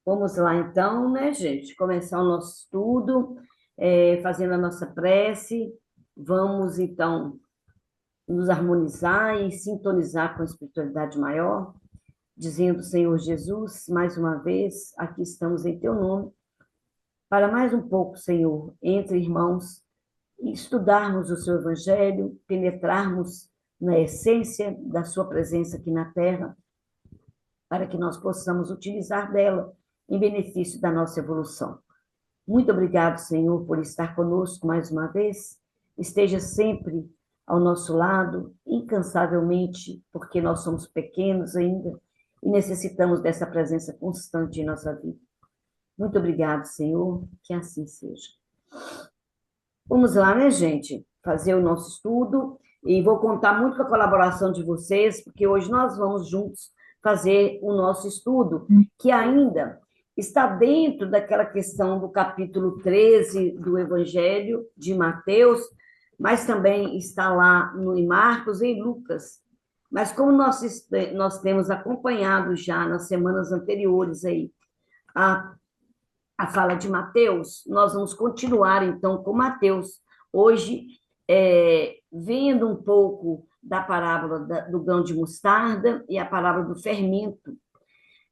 Vamos lá, então, né, gente? Começar o nosso estudo, fazendo a nossa prece. Vamos, então, nos harmonizar e sintonizar com a espiritualidade maior, dizendo, Senhor Jesus, mais uma vez, aqui estamos em Teu nome, para mais um pouco, Senhor, entre irmãos, e estudarmos o Seu Evangelho, penetrarmos na essência da Sua presença aqui na Terra, para que nós possamos utilizar dela em benefício da nossa evolução. Muito obrigado, Senhor, por estar conosco mais uma vez. Esteja sempre ao nosso lado, incansavelmente, porque nós somos pequenos ainda e necessitamos dessa presença constante em nossa vida. Muito obrigado, Senhor, que assim seja. Vamos lá, né, gente? Fazer o nosso estudo e vou contar muito com a colaboração de vocês, porque hoje nós vamos juntos fazer o nosso estudo, que ainda está dentro daquela questão do capítulo 13 do Evangelho de Mateus, mas também está lá em Marcos e em Lucas. Mas como nós temos acompanhado já nas semanas anteriores aí a a fala de Mateus, nós vamos continuar então com Mateus. Hoje, vendo um pouco da parábola do grão de mostarda e a parábola do fermento.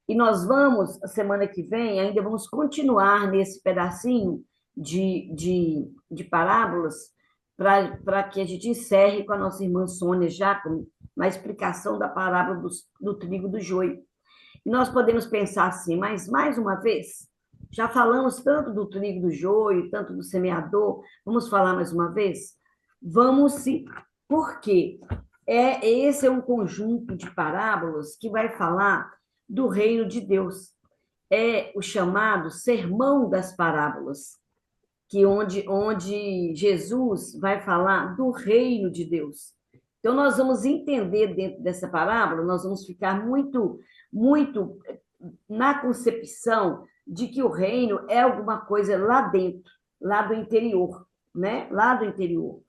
E nós vamos, a semana que vem, ainda vamos continuar nesse pedacinho de parábolas para que a gente encerre com a nossa irmã Sônia já com uma explicação da parábola do trigo do joio. E nós podemos pensar assim, mas mais uma vez, já falamos tanto do trigo do joio, tanto do semeador, vamos falar mais uma vez? Vamos sim. Por quê? Esse é um conjunto de parábolas que vai falar do reino de Deus. É o chamado Sermão das Parábolas, que onde Jesus vai falar do reino de Deus. Então, nós vamos entender dentro dessa parábola, nós vamos ficar muito na concepção de que o reino é alguma coisa lá dentro, lá do interior, né? Lá do interior.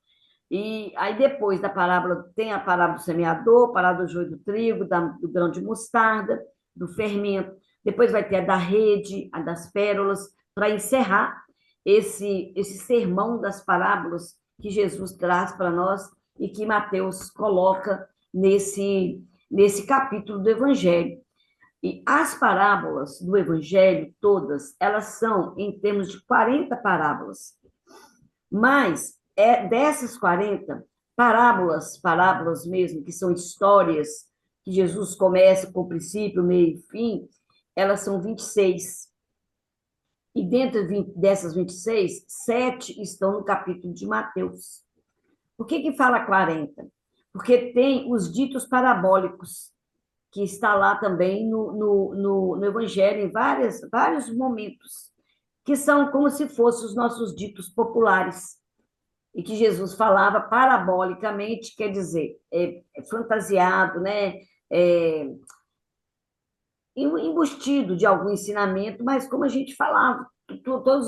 E aí depois da parábola, tem a parábola do semeador, a parábola do joio do trigo, do grão de mostarda, do fermento. Depois vai ter a da rede, a das pérolas, para encerrar esse sermão das parábolas que Jesus traz para nós e que Mateus coloca nesse capítulo do Evangelho. E as parábolas do Evangelho, todas, elas são em termos de 40 parábolas. Mas dessas 40 parábolas mesmo, que são histórias que Jesus começa com princípio, meio e fim, elas são 26. E dentro dessas 26, 7 estão no capítulo de Mateus. Por que fala 40? Porque tem os ditos parabólicos, que está lá também no Evangelho, em vários momentos, que são como se fossem os nossos ditos populares, e que Jesus falava parabolicamente, quer dizer, fantasiado, né? Embustido de algum ensinamento, mas como a gente falava, todos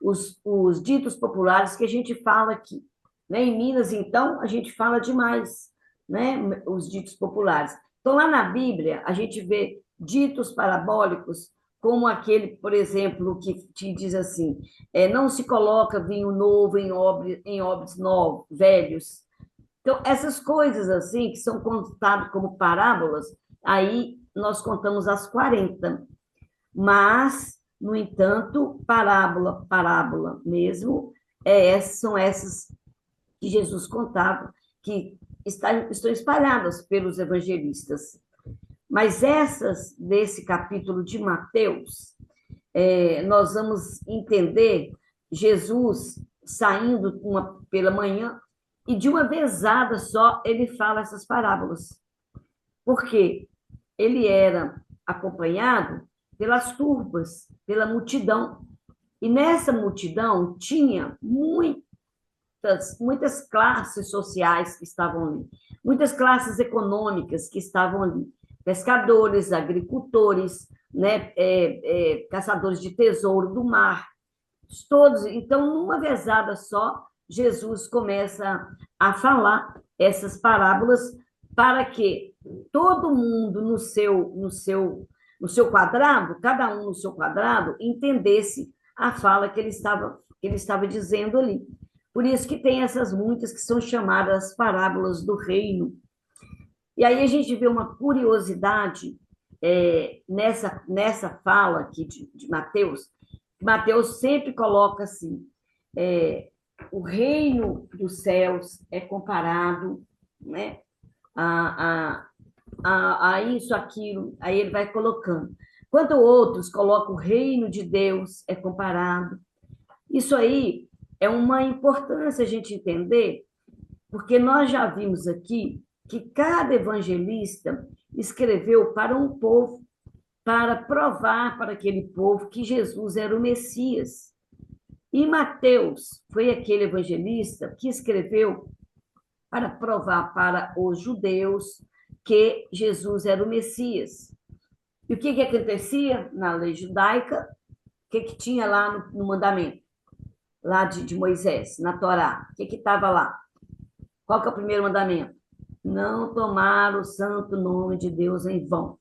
os ditos populares que a gente fala aqui. Né? Em Minas, então, a gente fala demais, né? Os ditos populares. Então, lá na Bíblia, a gente vê ditos parabólicos, como aquele, por exemplo, que te diz assim: não se coloca vinho novo em odres novos, velhos. Então, essas coisas assim, que são contadas como parábolas, aí nós contamos as 40. Mas, no entanto, parábola mesmo, são essas que Jesus contava, que estão espalhadas pelos evangelistas. Mas essas, desse capítulo de Mateus, nós vamos entender Jesus saindo pela manhã e de uma vezada só ele fala essas parábolas. Por quê? Ele era acompanhado pelas turbas, pela multidão. E nessa multidão tinha muitas classes sociais que estavam ali, muitas classes econômicas que estavam ali, pescadores, agricultores, né, caçadores de tesouro do mar, todos. Então, numa vezada só, Jesus começa a falar essas parábolas para que todo mundo no seu quadrado, cada um no seu quadrado, entendesse a fala que ele estava dizendo ali. Por isso que tem essas muitas que são chamadas parábolas do reino. E aí a gente vê uma curiosidade nessa fala aqui de Mateus. Mateus sempre coloca assim, o reino dos céus é comparado, né, a, a isso, aquilo, aí ele vai colocando. Quanto outros colocam o reino de Deus é comparado. Isso aí é uma importância a gente entender, porque nós já vimos aqui que cada evangelista escreveu para um povo, para provar para aquele povo que Jesus era o Messias. E Mateus foi aquele evangelista que escreveu para provar para os judeus que Jesus era o Messias. E o que acontecia na lei judaica? O que tinha lá no mandamento? Lá de Moisés, na Torá. O que estava lá? Qual que é o primeiro mandamento? Não tomar o santo nome de Deus em vão.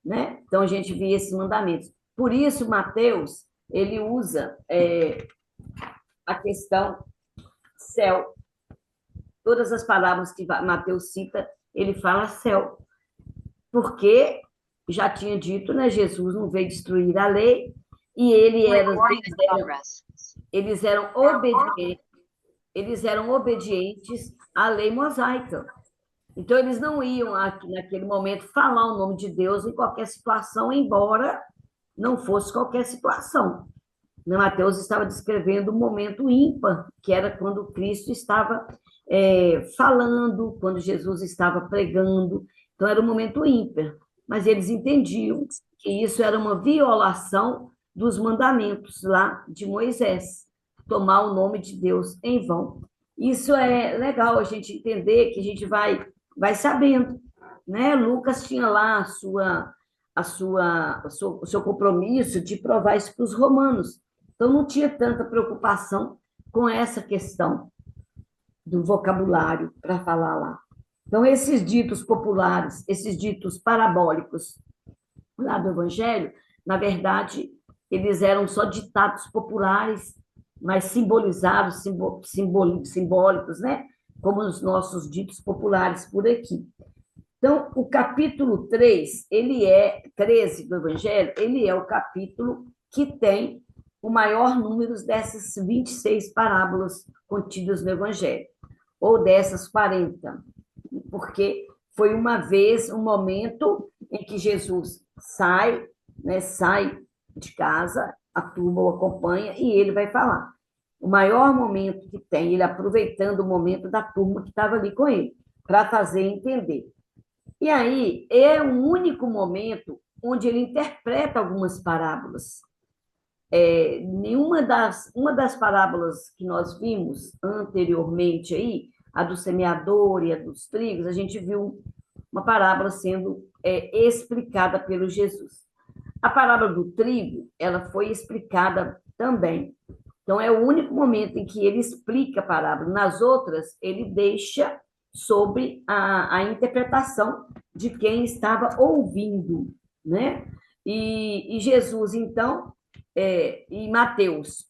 Né? Então, a gente via esses mandamentos. Por isso, Mateus, ele usa a questão céu. Todas as palavras que Mateus cita, ele fala céu. Porque já tinha dito, né? Jesus não veio destruir a lei, e eles eram obedientes à lei mosaica. Então, eles não iam, naquele momento, falar o nome de Deus em qualquer situação, embora não fosse qualquer situação. Mateus estava descrevendo um momento ímpar, que era quando Cristo estava falando, quando Jesus estava pregando. Então, era um momento ímpar. Mas eles entendiam que isso era uma violação dos mandamentos lá de Moisés, tomar o nome de Deus em vão. Isso é legal a gente entender, que a gente vai sabendo, né? Lucas tinha lá o seu compromisso de provar isso para os romanos. Então, não tinha tanta preocupação com essa questão do vocabulário para falar lá. Então, esses ditos populares, esses ditos parabólicos lá do Evangelho, na verdade, eles eram só ditados populares, mas simbolizados, simbólicos, né? Como os nossos ditos populares por aqui. Então, o capítulo 13 do Evangelho, ele é o capítulo que tem o maior número dessas 26 parábolas contidas no Evangelho, ou dessas 40, porque foi uma vez, um momento em que Jesus sai de casa, a turma o acompanha e ele vai falar. O maior momento que tem, ele aproveitando o momento da turma que estava ali com ele, para fazer entender. E aí é o único momento onde ele interpreta algumas parábolas. Uma das parábolas que nós vimos anteriormente aí, a do semeador e a dos trigos, a gente viu uma parábola sendo explicada pelo Jesus. A parábola do trigo, ela foi explicada também. Então, é o único momento em que ele explica a parábola. Nas outras, ele deixa sobre a interpretação de quem estava ouvindo, né? E Jesus, então, e Mateus,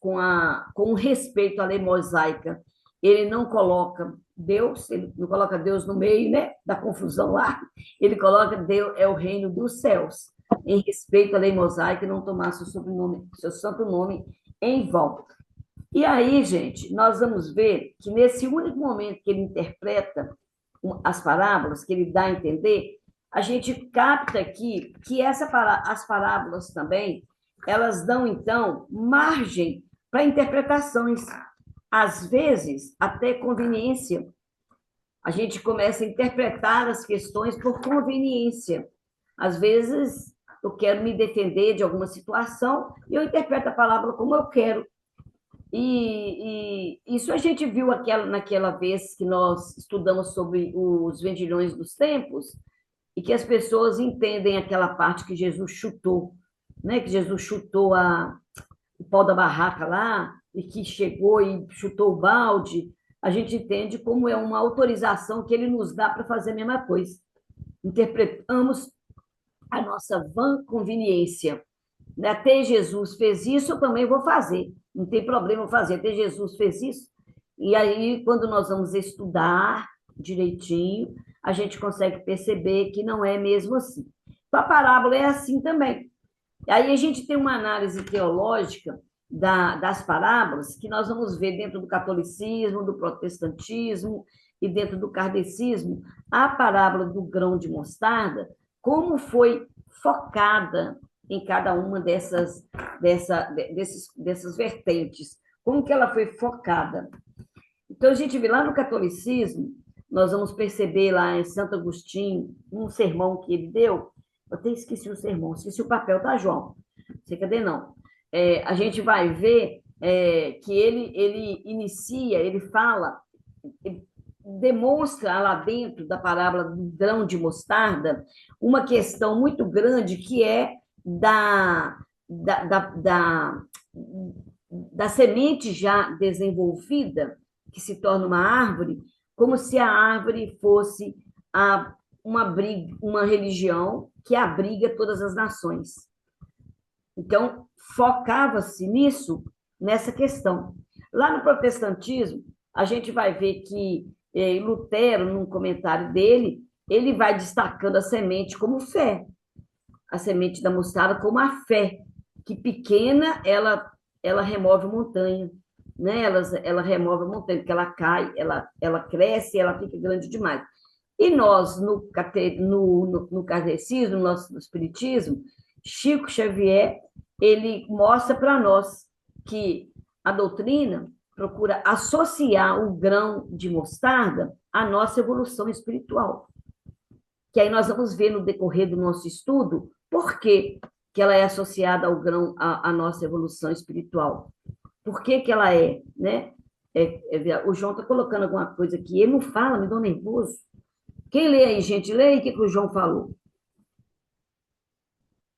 com respeito à lei mosaica, ele não coloca Deus no meio, né, da confusão lá, ele coloca Deus é o reino dos céus, em respeito à lei mosaica, não tomar seu santo nome em vão. E aí, gente, nós vamos ver que nesse único momento que ele interpreta as parábolas, que ele dá a entender, a gente capta aqui que as parábolas também, elas dão, então, margem para interpretações, às vezes, até conveniência. A gente começa a interpretar as questões por conveniência. Às vezes, eu quero me defender de alguma situação e eu interpreto a palavra como eu quero. E isso a gente viu naquela vez que nós estudamos sobre os vendilhões dos tempos, e que as pessoas entendem aquela parte que Jesus chutou, né? Que Jesus chutou o pau da barraca lá, e que chegou e chutou o balde. A gente entende como é uma autorização que ele nos dá para fazer a mesma coisa. Interpretamos a nossa vã conveniência. Né? Até Jesus fez isso, eu também vou fazer. Não tem problema eu fazer. Até Jesus fez isso. E aí, quando nós vamos estudar direitinho, a gente consegue perceber que não é mesmo assim. Então, a parábola é assim também. Aí a gente tem uma análise teológica das parábolas que nós vamos ver dentro do catolicismo, do protestantismo e dentro do kardecismo, a parábola do grão de mostarda, como foi focada em cada uma dessas vertentes, como que ela foi focada. Então, a gente vê lá no catolicismo, nós vamos perceber lá em Santo Agostinho, um sermão que ele deu, eu até esqueci o sermão, esqueci o papel, tá, João? Não sei cadê, não. A gente vai ver que ele inicia, ele fala, ele demonstra lá dentro da parábola do grão de mostarda uma questão muito grande que é da, da, da, da semente já desenvolvida, que se torna uma árvore, como se a árvore fosse uma religião que abriga todas as nações. Então, focava-se nisso, nessa questão. Lá no protestantismo, a gente vai ver que Lutero, num comentário dele, ele vai destacando a semente como fé, a semente da mostarda como a fé, que pequena ela remove montanha, né? Ela remove a montanha, porque ela cai, ela cresce, ela fica grande demais. E nós, no kardecismo, no espiritismo, Chico Xavier, ele mostra para nós que a doutrina procura associar o grão de mostarda à nossa evolução espiritual. Que aí nós vamos ver no decorrer do nosso estudo por que ela é associada ao grão, à nossa evolução espiritual. Por que ela é, né? O João está colocando alguma coisa aqui, ele não fala, me dá nervoso. Quem lê aí, gente, lê aí o que o João falou.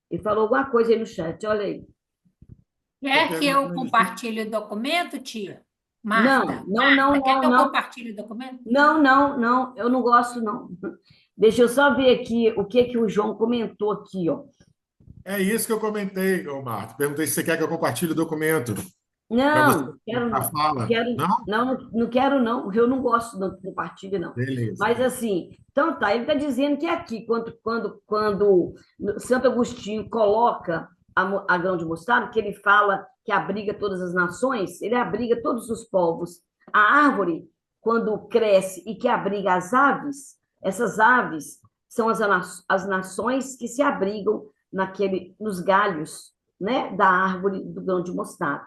Ele falou alguma coisa aí no chat, olha aí. Quer que eu compartilhe o documento, tia? Não, Marta, não, não, quer que não, eu não. compartilhe o documento? Não, não, não, eu não gosto, não. Deixa eu só ver aqui o que o João comentou aqui, ó. É isso que eu comentei, ô Marta. Perguntei se você quer que eu compartilhe o documento para você Não, quero a não. fala. Não? Não quero não. Eu não gosto do compartilho, não. Beleza. Mas assim, então tá, ele está dizendo que aqui, quando Santo Agostinho coloca a grão de mostarda, que ele fala que abriga todas as nações, ele abriga todos os povos. A árvore, quando cresce e que abriga as aves, essas aves são as nações que se abrigam nos galhos, né, da árvore do grão de mostarda.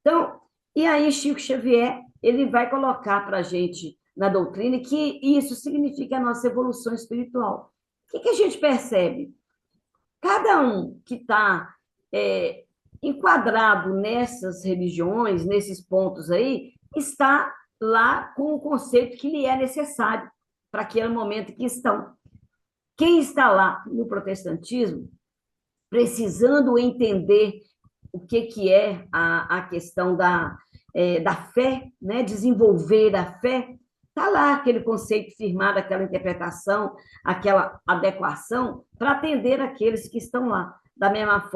Então, e aí Chico Xavier, ele vai colocar para a gente na doutrina que isso significa a nossa evolução espiritual. O que a gente percebe? Cada um que está enquadrado nessas religiões, nesses pontos aí, está lá com o conceito que lhe é necessário para aquele momento que estão. Quem está lá no protestantismo, precisando entender o que é a questão da fé, né? Desenvolver a fé, está lá aquele conceito firmado, aquela interpretação, aquela adequação para atender aqueles que estão lá, da mesma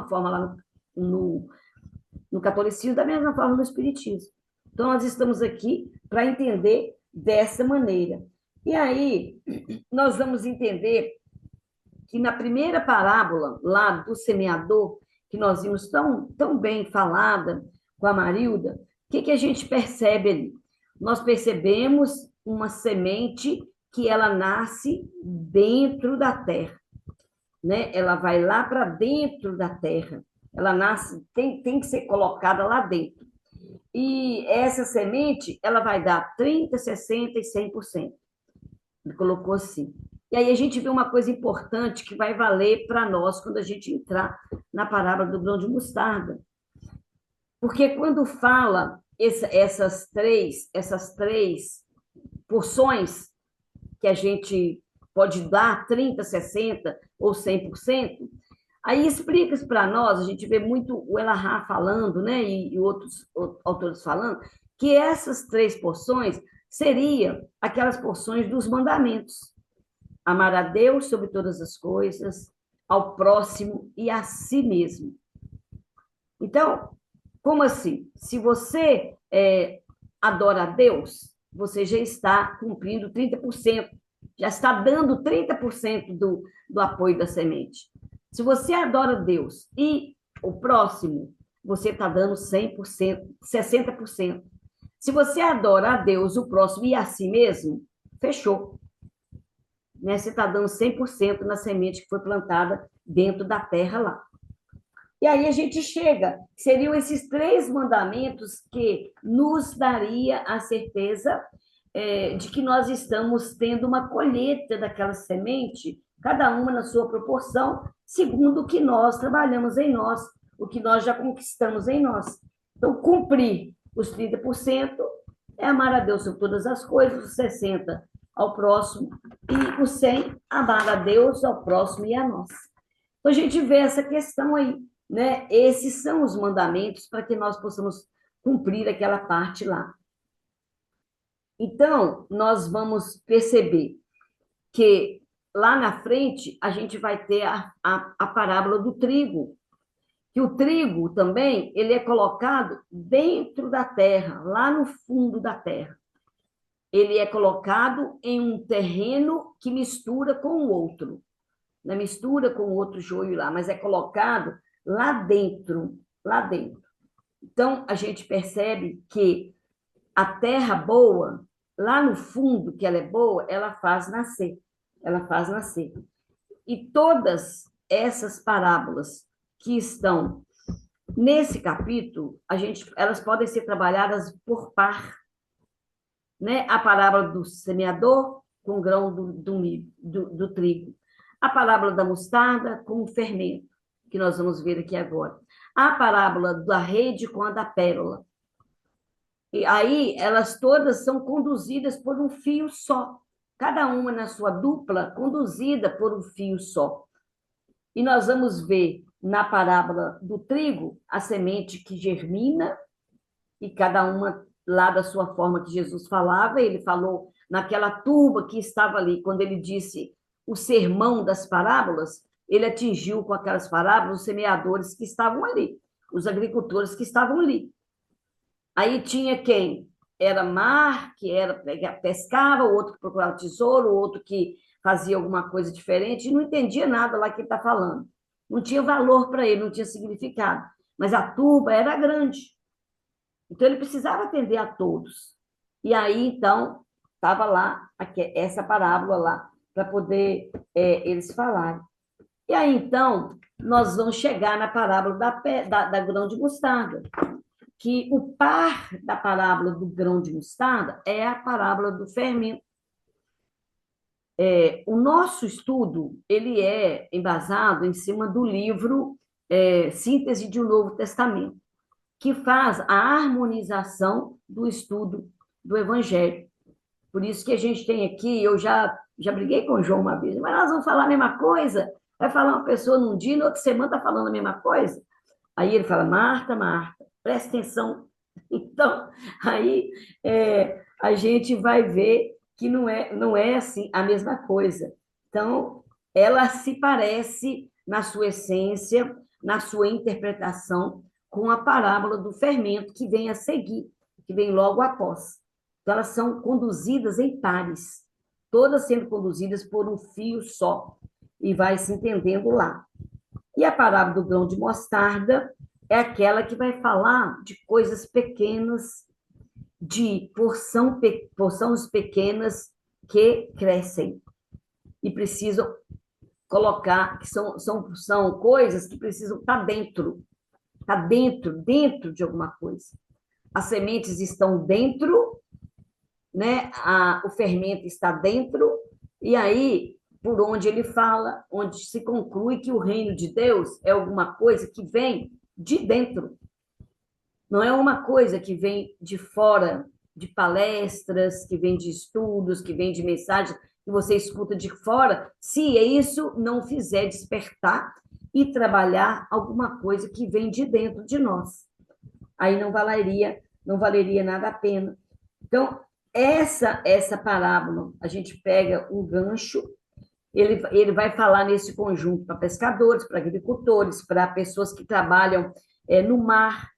forma lá no catolicismo, da mesma forma no espiritismo. Então, nós estamos aqui para entender dessa maneira. E aí, nós vamos entender que na primeira parábola lá do semeador, que nós vimos tão bem falada com a Marilda, o que a gente percebe ali? Nós percebemos uma semente que ela nasce dentro da terra, né? Ela vai lá para dentro da terra, ela nasce, tem que ser colocada lá dentro. E essa semente, ela vai dar 30%, 60% e 100%. Ele colocou assim. E aí a gente vê uma coisa importante que vai valer para nós quando a gente entrar na parábola do grão de mostarda. Porque quando fala essas três porções que a gente pode dar, 30, 60 ou 100%, aí explica isso para nós, a gente vê muito o Elahá falando, né, e outros autores falando, que essas três porções seriam aquelas porções dos mandamentos. Amar a Deus sobre todas as coisas, ao próximo e a si mesmo. Então, como assim? Se você adora a Deus, você já está cumprindo 30%, já está dando 30% do apoio da semente. Se você adora Deus e o próximo, você está dando 100%, 60%. Se você adora a Deus, o próximo e a si mesmo, fechou. Né? Você está dando 100% na semente que foi plantada dentro da terra lá. E aí a gente chega, seriam esses 3 mandamentos que nos daria a certeza de que nós estamos tendo uma colheita daquela semente, cada uma na sua proporção, segundo o que nós trabalhamos em nós, o que nós já conquistamos em nós. Então, cumprir os 30% é amar a Deus sobre todas as coisas, os 60% ao próximo, e os 100% amar a Deus, ao próximo e a nós. Então, a gente vê essa questão aí, né? Esses são os mandamentos para que nós possamos cumprir aquela parte lá. Então, nós vamos perceber que lá na frente a gente vai ter a parábola do trigo, que o trigo também ele é colocado dentro da terra, lá no fundo da terra. Ele é colocado em um terreno que mistura com o outro, não mistura com o outro joio lá, mas é colocado lá dentro, lá dentro. Então, a gente percebe que a terra boa, lá no fundo, que ela é boa, ela faz nascer. Ela faz nascer. E todas essas parábolas que estão nesse capítulo, elas podem ser trabalhadas por par. Né? A parábola do semeador com o grão do trigo. A parábola da mostarda com o fermento, que nós vamos ver aqui agora. A parábola da rede com a da pérola. E aí, elas todas são conduzidas por um fio só. Cada uma na sua dupla, conduzida por um fio só. E nós vamos ver na parábola do trigo a semente que germina, e cada uma lá da sua forma que Jesus falava. Ele falou naquela turba que estava ali, quando ele disse o sermão das parábolas, ele atingiu com aquelas parábolas os semeadores que estavam ali, os agricultores que estavam ali. Aí tinha quem? Era mar, que pescava, o outro que procurava tesouro, o outro que fazia alguma coisa diferente, e não entendia nada lá que ele está falando. Não tinha valor para ele, não tinha significado. Mas a turba era grande. Então, ele precisava atender a todos. E aí, então, estava lá essa parábola lá, para poder eles falarem. E aí, então, nós vamos chegar na parábola da grão de mostarda, que o par da parábola do grão de mostarda é a parábola do fermento. O nosso estudo ele é embasado em cima do livro Síntese de um Novo Testamento, que faz a harmonização do estudo do Evangelho. Por isso que a gente tem aqui, eu já briguei com o João uma vez, mas nós vamos falar a mesma coisa? Vai falar uma pessoa num dia, na outra semana está falando a mesma coisa? Aí ele fala, Marta, presta atenção. Então, aí a gente vai ver que não é assim a mesma coisa. Então, ela se parece na sua essência, na sua interpretação, com a parábola do fermento que vem a seguir, que vem logo após. Então, elas são conduzidas em pares, todas sendo conduzidas por um fio só, e vai se entendendo lá. E a parábola do grão de mostarda é aquela que vai falar de coisas pequenas, de porções pequenas que crescem e precisam colocar, que são coisas que precisam estar dentro de alguma coisa. As sementes estão dentro, né? O fermento está dentro, e aí, por onde ele fala, onde se conclui que o reino de Deus é alguma coisa que vem de dentro. Não é uma coisa que vem de fora, de palestras, que vem de estudos, que vem de mensagens que você escuta de fora, se isso não fizer despertar e trabalhar alguma coisa que vem de dentro de nós. Aí não valeria nada a pena. Então, essa parábola, a gente pega um gancho Ele vai falar nesse conjunto para pescadores, para agricultores, para pessoas que trabalham no mar,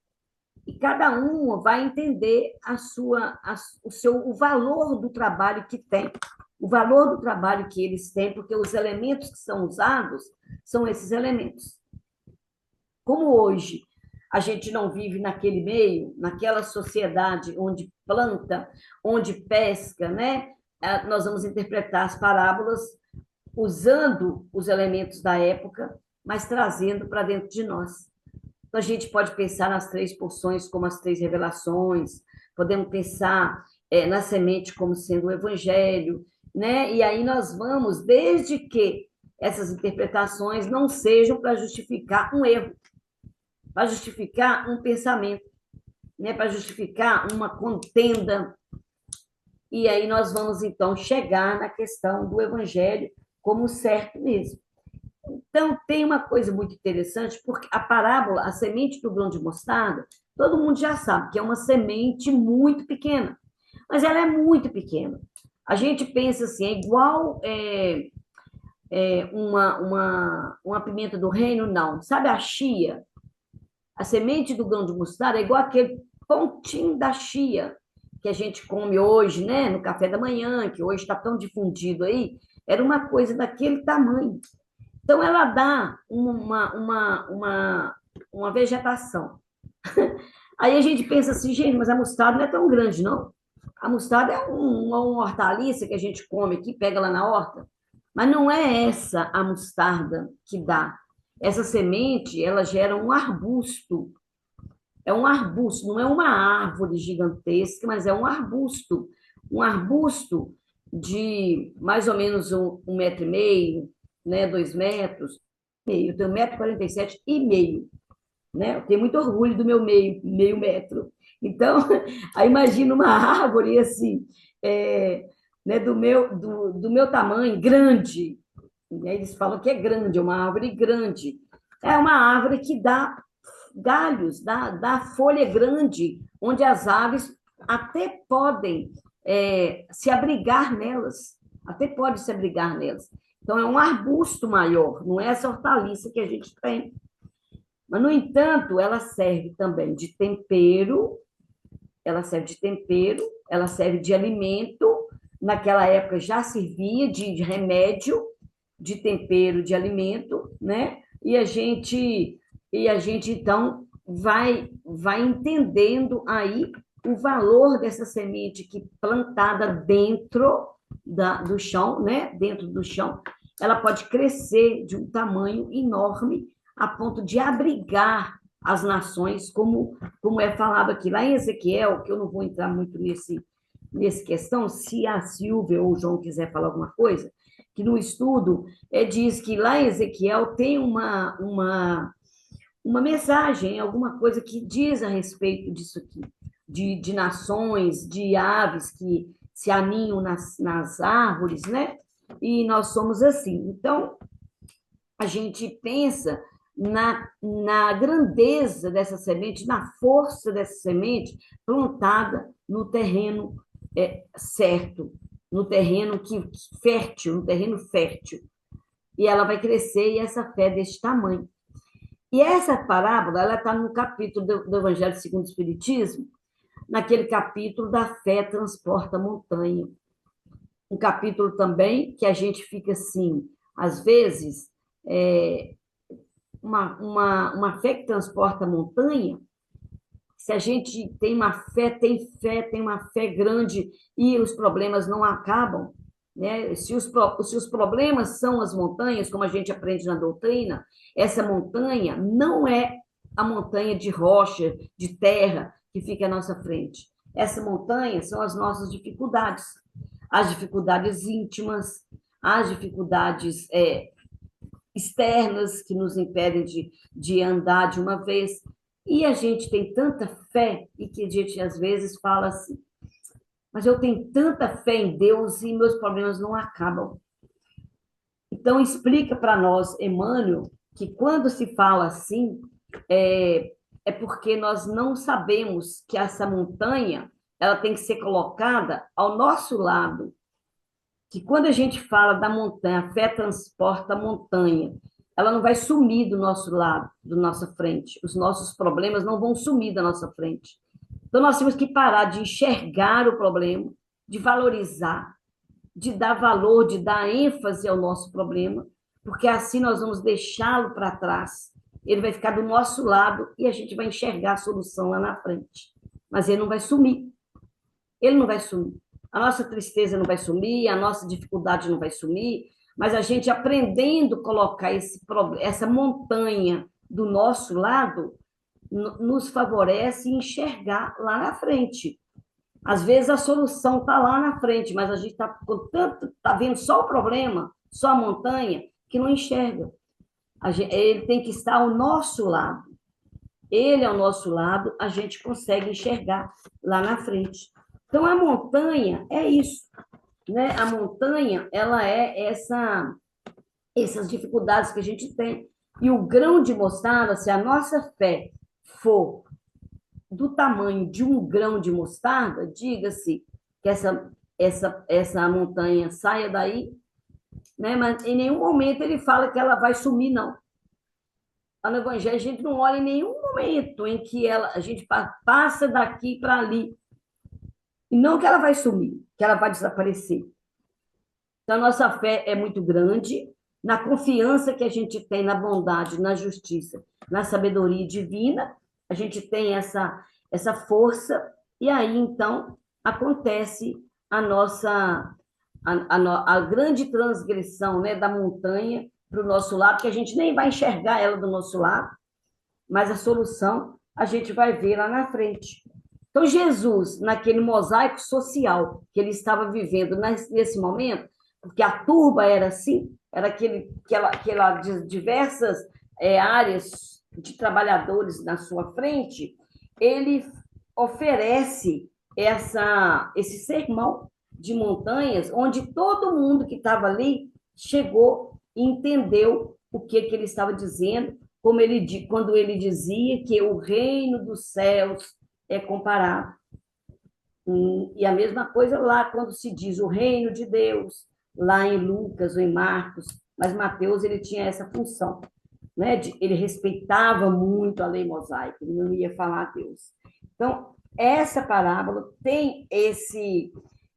e cada um vai entender o valor do trabalho que tem, o valor do trabalho que eles têm, porque os elementos que são usados são esses elementos. Como hoje a gente não vive naquele meio, naquela sociedade onde planta, onde pesca, né? Nós vamos interpretar as parábolas usando os elementos da época, mas trazendo para dentro de nós. Então, a gente pode pensar nas 3 porções como as 3 revelações, podemos pensar na semente como sendo o evangelho, né? E aí nós vamos, desde que essas interpretações não sejam para justificar um erro, para justificar um pensamento, né? Para justificar uma contenda. E aí nós vamos, então, chegar na questão do evangelho como certo mesmo. Então, tem uma coisa muito interessante, porque a parábola, a semente do grão de mostarda, todo mundo já sabe que é uma semente muito pequena, mas ela é muito pequena. A gente pensa assim, é igual uma pimenta do reino, não. Sabe a chia? A semente do grão de mostarda é igual aquele pontinho da chia que a gente come hoje, né, no café da manhã, que hoje está tão difundido aí, era uma coisa daquele tamanho. Então, ela dá uma vegetação. Aí a gente pensa assim, gente, mas a mostarda não é tão grande, não. A mostarda é uma hortaliça que a gente come aqui, pega lá na horta. Mas não é essa a mostarda que dá. Essa semente, ela gera um arbusto. É um arbusto, não é uma árvore gigantesca, mas é um arbusto. Um arbusto de mais ou menos 1,5 metro, né, 2 metros. Eu tenho 1,47 m e meio, né? Eu tenho muito orgulho do meu meio metro. Então, aí imagina uma árvore assim, né, do meu tamanho, grande. Eles falam que é grande, é uma árvore grande. É uma árvore que dá galhos, dá folha grande, onde as aves até podem se abrigar nelas, até pode se abrigar nelas. Então, é um arbusto maior, não é essa hortaliça que a gente tem. Mas, no entanto, ela serve também de tempero, ela serve de alimento. Naquela época já servia de remédio, de tempero, de alimento, né? E a gente então vai entendendo aí o valor dessa semente que plantada dentro do chão, né? Dentro do chão, ela pode crescer de um tamanho enorme a ponto de abrigar as nações, como é falado aqui lá em Ezequiel, que eu não vou entrar muito nesse questão, se a Silvia ou o João quiser falar alguma coisa, que no estudo diz que lá em Ezequiel tem uma mensagem, alguma coisa que diz a respeito disso aqui, de nações, de aves que se aninham nas árvores, né? E nós somos assim. Então, a gente pensa na grandeza dessa semente, na força dessa semente plantada no terreno certo, no terreno fértil, no terreno fértil. E ela vai crescer, e essa fé é desse tamanho. E essa parábola, ela está no capítulo do Evangelho segundo o Espiritismo, naquele capítulo da fé transporta a montanha. Um capítulo também que a gente fica assim, às vezes, uma fé que transporta a montanha, se a gente tem uma fé, tem uma fé grande e os problemas não acabam, né? Se os problemas são as montanhas, como a gente aprende na doutrina, essa montanha não é a montanha de rocha, de terra que fica à nossa frente. Essa montanha são as nossas dificuldades, as dificuldades íntimas, as dificuldades externas que nos impedem de andar de uma vez. E a gente tem tanta fé e que a gente às vezes fala assim, mas eu tenho tanta fé em Deus e meus problemas não acabam. Então, explica para nós, Emmanuel, que quando se fala assim, é porque nós não sabemos que essa montanha ela tem que ser colocada ao nosso lado. que quando a gente fala da montanha, a fé transporta a montanha, ela não vai sumir do nosso lado, da nossa frente. Os nossos problemas não vão sumir da nossa frente. Então, nós temos que parar de enxergar o problema, de valorizar, de dar valor, de dar ênfase ao nosso problema, porque assim nós vamos deixá-lo para trás. Ele vai ficar do nosso lado e a gente vai enxergar a solução lá na frente. Mas ele não vai sumir. Ele não vai sumir. A nossa tristeza não vai sumir, a nossa dificuldade não vai sumir, mas a gente aprendendo a colocar essa montanha do nosso lado, nos favorece enxergar lá na frente. Às vezes a solução está lá na frente, mas a gente está tá vendo só o problema, só a montanha, que não enxerga. Ele tem que estar ao nosso lado. Ele ao nosso lado, a gente consegue enxergar lá na frente. Então, a montanha é isso, né? A montanha, ela é essas dificuldades que a gente tem. E o grão de mostarda, se a nossa fé for do tamanho de um grão de mostarda, diga-se que essa montanha saia daí, né? Mas em nenhum momento ele fala que ela vai sumir, não. No Evangelho, a gente não olha em nenhum momento em que a gente passa daqui para ali. E não que ela vai sumir, que ela vai desaparecer. Então, a nossa fé é muito grande, na confiança que a gente tem na bondade, na justiça, na sabedoria divina, a gente tem essa força, e aí, então, acontece a grande transgressão, né, da montanha para o nosso lado, que a gente nem vai enxergar ela do nosso lado, mas a solução a gente vai ver lá na frente. Então, Jesus, naquele mosaico social que ele estava vivendo nesse momento, porque a turba era assim, era aquela diversas áreas de trabalhadores na sua frente, ele oferece esse sermão de montanhas, onde todo mundo que estava ali chegou e entendeu o que ele estava dizendo, quando ele dizia que o reino dos céus é comparado. E a mesma coisa lá, quando se diz o reino de Deus, lá em Lucas ou em Marcos, mas Mateus ele tinha essa função, né? Ele respeitava muito a lei mosaica, ele não ia falar a Deus. Então, essa parábola tem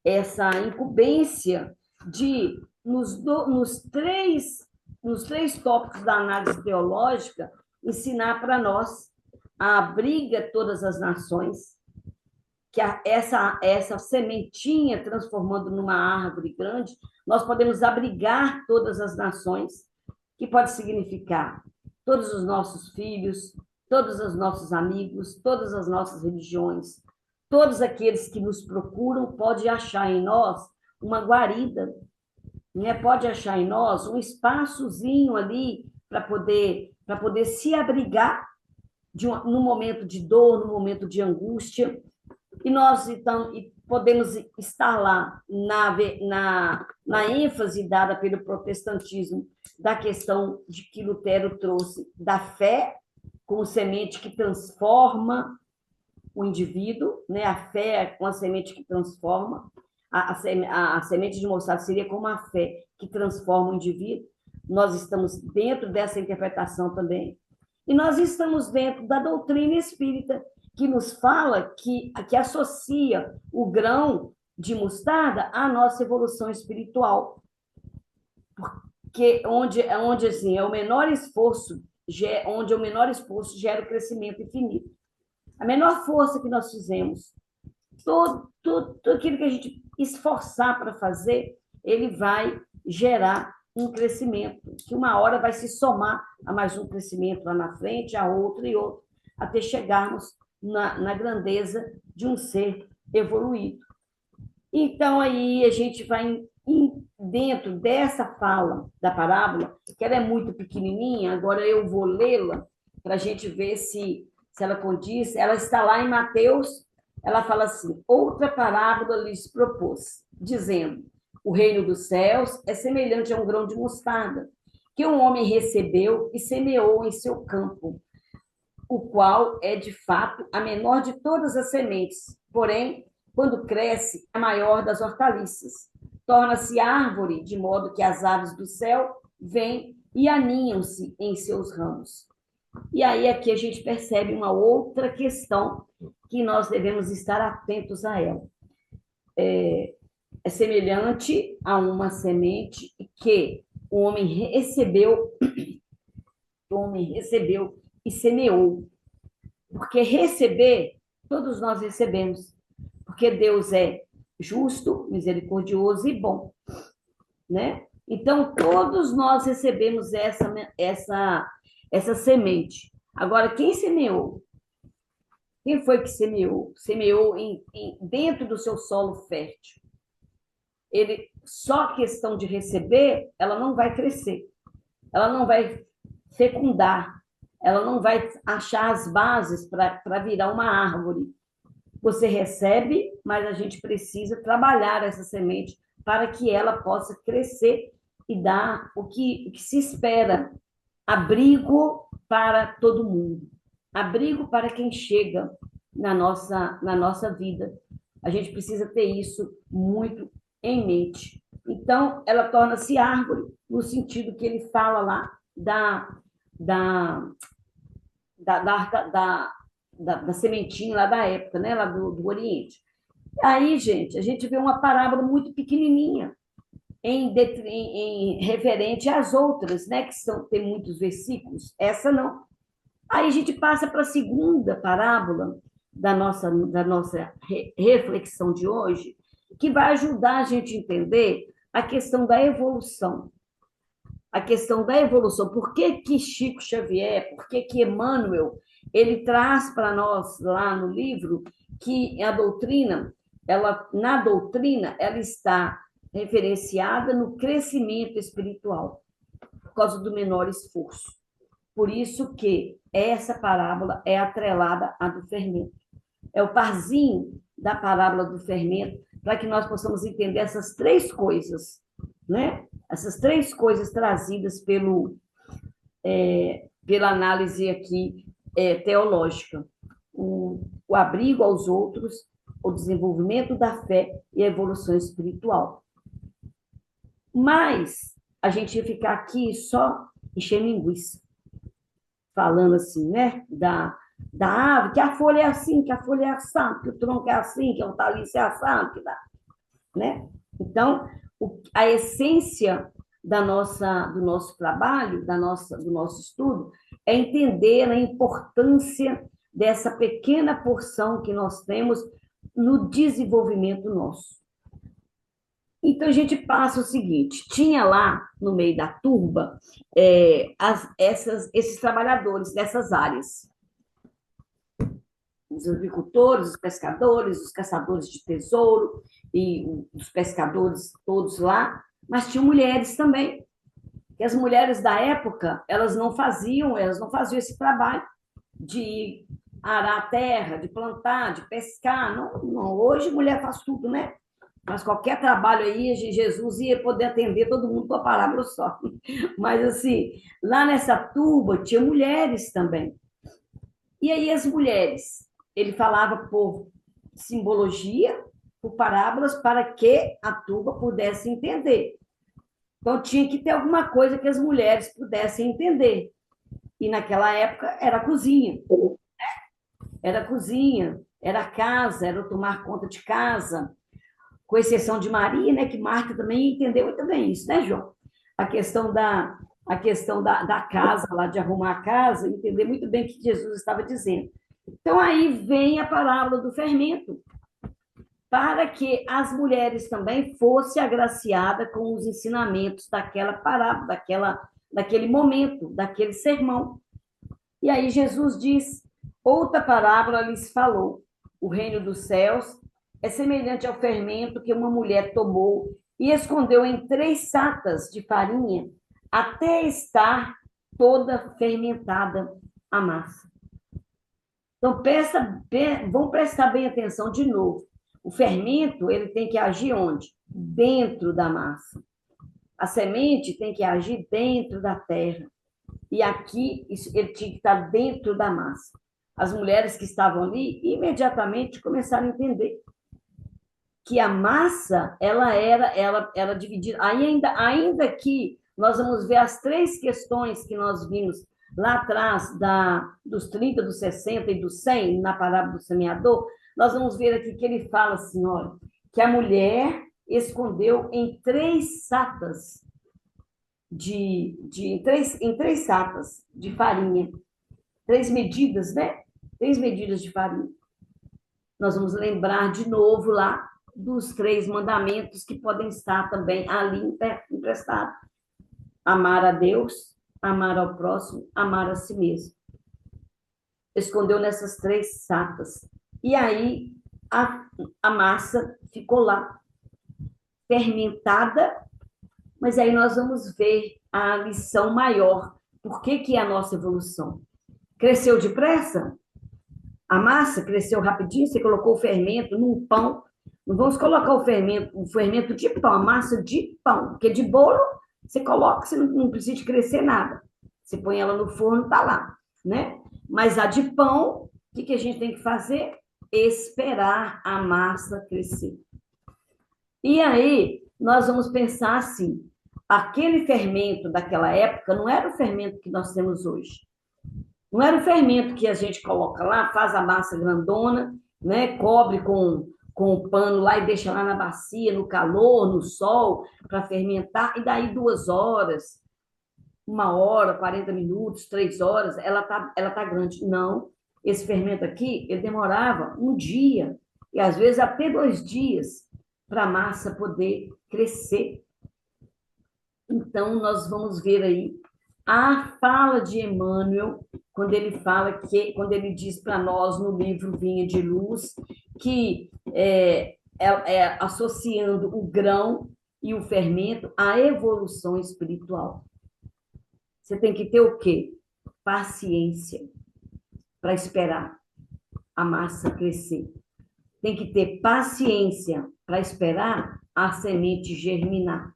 essa incumbência de, nos três tópicos da análise teológica, ensinar para nós a abriga todas as nações, que essa sementinha transformando numa árvore grande, nós podemos abrigar todas as nações, que pode significar todos os nossos filhos, todos os nossos amigos, todas as nossas religiões, todos aqueles que nos procuram, pode achar em nós uma guarida, né? Pode achar em nós um espaçozinho ali para poder se abrigar no momento de dor, no momento de angústia. E nós, então, podemos estar lá na ênfase dada pelo protestantismo da questão de que Lutero trouxe da fé como semente que transforma o indivíduo, né? A fé com a semente que transforma, a semente de mostarda seria como a fé que transforma o indivíduo. Nós estamos dentro dessa interpretação também. E nós estamos dentro da doutrina espírita, que nos fala que associa o grão de mostarda à nossa evolução espiritual. Porque onde assim, é o menor esforço, onde o menor esforço gera o crescimento infinito. A menor força que nós fizemos, tudo aquilo que a gente esforçar para fazer, ele vai gerar um crescimento, que uma hora vai se somar a mais um crescimento lá na frente, a outro e outro, até chegarmos na grandeza de um ser evoluído. Então, aí a gente vai dentro dessa fala da parábola, que ela é muito pequenininha, agora eu vou lê-la para a gente ver se ela condiz. Ela está lá em Mateus, ela fala assim: outra parábola lhes propôs, dizendo: o reino dos céus é semelhante a um grão de mostarda, que um homem recebeu e semeou em seu campo, o qual é, de fato, a menor de todas as sementes, porém, quando cresce, é a maior das hortaliças, torna-se árvore, de modo que as aves do céu vêm e aninham-se em seus ramos. E aí aqui a gente percebe uma outra questão que nós devemos estar atentos a ela. É semelhante a uma semente que o homem recebeu e semeou. Porque receber, todos nós recebemos. Porque Deus é justo, misericordioso e bom, né? Então, todos nós recebemos essa semente. Agora, quem semeou? Quem foi que semeou? Semeou dentro do seu solo fértil. Só questão de receber, ela não vai crescer, ela não vai fecundar, ela não vai achar as bases para virar uma árvore. Você recebe, mas a gente precisa trabalhar essa semente para que ela possa crescer e dar o que se espera. Abrigo para todo mundo. Abrigo para quem chega na nossa vida. A gente precisa ter isso muito em mente. Então, ela torna-se árvore, no sentido que ele fala lá da sementinha lá da época, né? Lá do Oriente. Aí, gente, a gente vê uma parábola muito pequenininha, em referente às outras, né? Que tem muitos versículos. Essa não. Aí a gente passa para a segunda parábola da nossa reflexão de hoje, que vai ajudar a gente a entender a questão da evolução. A questão da evolução. Por que que Chico Xavier, por que que Emmanuel, ele traz para nós lá no livro que a doutrina, na doutrina, ela está referenciada no crescimento espiritual, por causa do menor esforço. Por isso que essa parábola é atrelada à do fermento. É o parzinho da parábola do fermento, para que nós possamos entender essas três coisas, né? Essas três coisas trazidas pela análise aqui teológica. O abrigo aos outros, o desenvolvimento da fé e a evolução espiritual. Mas a gente ia ficar aqui só enchendo linguiça, falando assim, né? Da árvore, que a folha é assim, que a folha é assado, que o tronco é assim, que o talice é assado, que dá, né? Então, a essência do nosso trabalho, do nosso estudo, é entender a importância dessa pequena porção que nós temos no desenvolvimento nosso. Então, a gente passa o seguinte, tinha lá, no meio da turba, esses trabalhadores dessas áreas, os agricultores, os pescadores, os caçadores de tesouro, e os pescadores todos lá, mas tinham mulheres também, que as mulheres da época, elas não faziam esse trabalho de arar a terra, de plantar, de pescar, não. Hoje mulher faz tudo, né? Mas qualquer trabalho aí, Jesus ia poder atender todo mundo com a palavra só. Mas, assim, lá nessa turba tinha mulheres também. E aí as mulheres, ele falava por simbologia, por parábolas, para que a turba pudesse entender. Então, tinha que ter alguma coisa que as mulheres pudessem entender. E naquela época era a cozinha. Era a cozinha, era a casa, era o tomar conta de casa, com exceção de Maria, né, que Marta também entendeu muito bem isso, né, João? A questão da casa, lá de arrumar a casa, entender muito bem o que Jesus estava dizendo. Então, aí vem a parábola do fermento, para que as mulheres também fossem agraciadas com os ensinamentos daquela parábola, daquele momento, daquele sermão. E aí Jesus diz, outra parábola lhes falou, o reino dos céus é semelhante ao fermento que uma mulher tomou e escondeu em 3 sacas de farinha até estar toda fermentada a massa. Então, vamos prestar bem atenção de novo. O fermento, ele tem que agir onde? Dentro da massa. A semente tem que agir dentro da terra. E aqui, ele tinha que estar dentro da massa. As mulheres que estavam ali, imediatamente começaram a entender. que a massa, ela dividida. Ainda que nós vamos ver as três questões que nós vimos lá atrás, dos 30, dos 60 e dos 100, na parábola do semeador, nós vamos ver aqui que ele fala assim, olha, que a mulher escondeu em três sacas em três sacas de farinha, 3 medidas, né? 3 medidas de farinha. Nós vamos lembrar de novo lá dos 3 mandamentos que podem estar também ali emprestados. Amar a Deus, amar ao próximo, amar a si mesmo. Escondeu nessas 3 sacas. E aí a massa ficou lá, fermentada, mas aí nós vamos ver a lição maior. Por que é a nossa evolução? Cresceu depressa? A massa cresceu rapidinho, você colocou o fermento num pão. Não vamos colocar o fermento de pão, a massa de pão, porque de bolo você coloca, você não precisa de crescer nada. Você põe ela no forno, tá lá, né? Mas a de pão, o que a gente tem que fazer? Esperar a massa crescer. E aí, nós vamos pensar assim, aquele fermento daquela época não era o fermento que nós temos hoje. Não era o fermento que a gente coloca lá, faz a massa grandona, né? Cobre com o pano lá e deixa lá na bacia, no calor, no sol, para fermentar, e daí 2 horas, 1 hora, 40 minutos, 3 horas, ela tá grande. Não, esse fermento aqui, ele demorava um dia, e às vezes até 2 dias, para a massa poder crescer. Então, nós vamos ver aí a fala de Emmanuel, quando ele diz para nós no livro Vinha de Luz, que associando o grão e o fermento à evolução espiritual. Você tem que ter o quê? Paciência para esperar a massa crescer. Tem que ter paciência para esperar a semente germinar.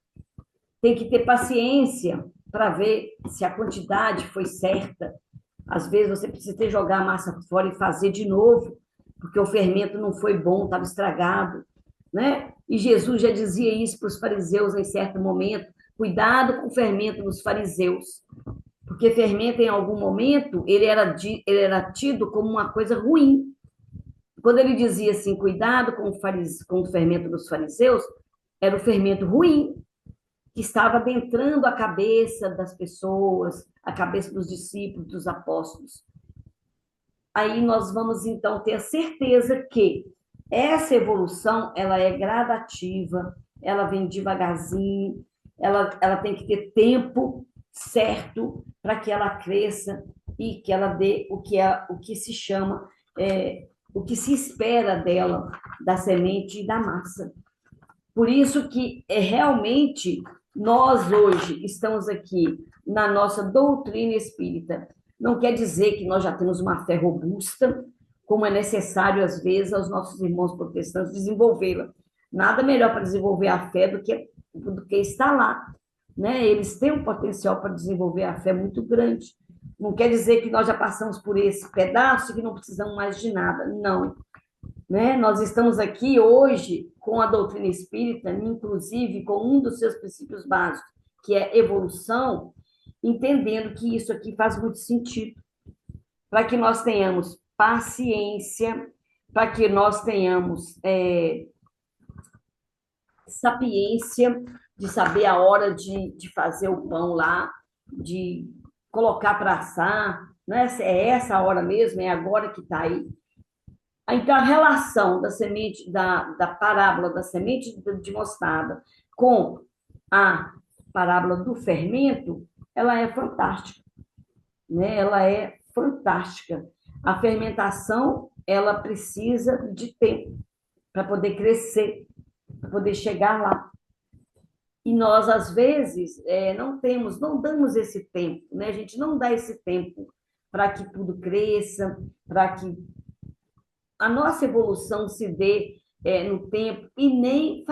Tem que ter paciência para ver se a quantidade foi certa. Às vezes você precisa jogar a massa fora e fazer de novo, porque o fermento não foi bom, estava estragado, né? E Jesus já dizia isso para os fariseus em certo momento: cuidado com o fermento dos fariseus, porque fermento em algum momento ele era tido como uma coisa ruim. Quando ele dizia assim, cuidado com o fermento dos fariseus, era o fermento ruim, que estava adentrando a cabeça das pessoas, a cabeça dos discípulos, dos apóstolos. Aí nós vamos, então, ter a certeza que essa evolução, ela é gradativa, ela vem devagarzinho, ela tem que ter tempo certo para que ela cresça e que ela dê o que se chama, o que se espera dela, da semente e da massa. Por isso que realmente nós hoje estamos aqui na nossa doutrina espírita. Não quer dizer que nós já temos uma fé robusta, como é necessário, às vezes, aos nossos irmãos protestantes desenvolvê-la. Nada melhor para desenvolver a fé do que estar lá, né? Eles têm um potencial para desenvolver a fé muito grande. Não quer dizer que nós já passamos por esse pedaço e que não precisamos mais de nada. Não. Né? Nós estamos aqui hoje com a doutrina espírita, inclusive com um dos seus princípios básicos, que é evolução, entendendo que isso aqui faz muito sentido, para que nós tenhamos paciência, para que nós tenhamos sapiência de saber a hora de fazer o pão lá, de colocar para assar, né? É essa a hora mesmo, é agora que está aí. Então, a relação da semente, da parábola da semente de mostarda com a parábola do fermento, ela é fantástica, né? Ela é fantástica. A fermentação, ela precisa de tempo para poder crescer, para poder chegar lá. E nós, às vezes, não damos esse tempo, né? A gente não dá esse tempo para que tudo cresça, para que a nossa evolução se dê no tempo, e nem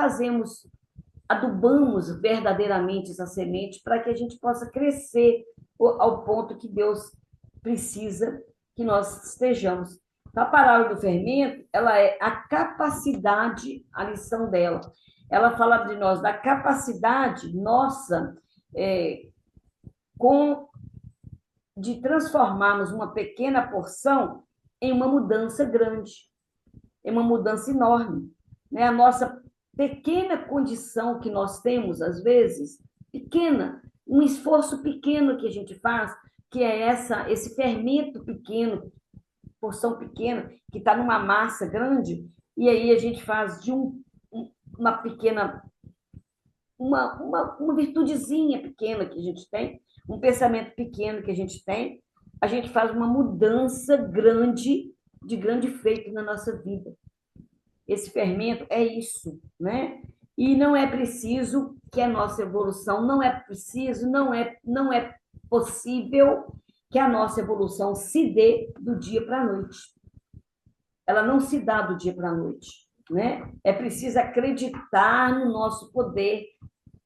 adubamos verdadeiramente essa semente para que a gente possa crescer ao ponto que Deus precisa que nós estejamos. Então, a parábola do fermento, ela é a capacidade, a lição dela. Ela fala de nós, da capacidade nossa de transformarmos uma pequena porção em uma mudança grande, em uma mudança enorme. Né? A nossa pequena condição que nós temos, às vezes, pequena, um esforço pequeno que a gente faz, que é esse fermento pequeno, porção pequena, que está numa massa grande, e aí a gente faz de uma pequena, uma virtudezinha pequena que a gente tem, um pensamento pequeno que a gente faz uma mudança grande, de grande feito na nossa vida. Esse fermento é isso, né? E não é preciso que a nossa evolução, não é possível que a nossa evolução se dê do dia para a noite. Ela não se dá do dia para a noite, né? É preciso acreditar no nosso poder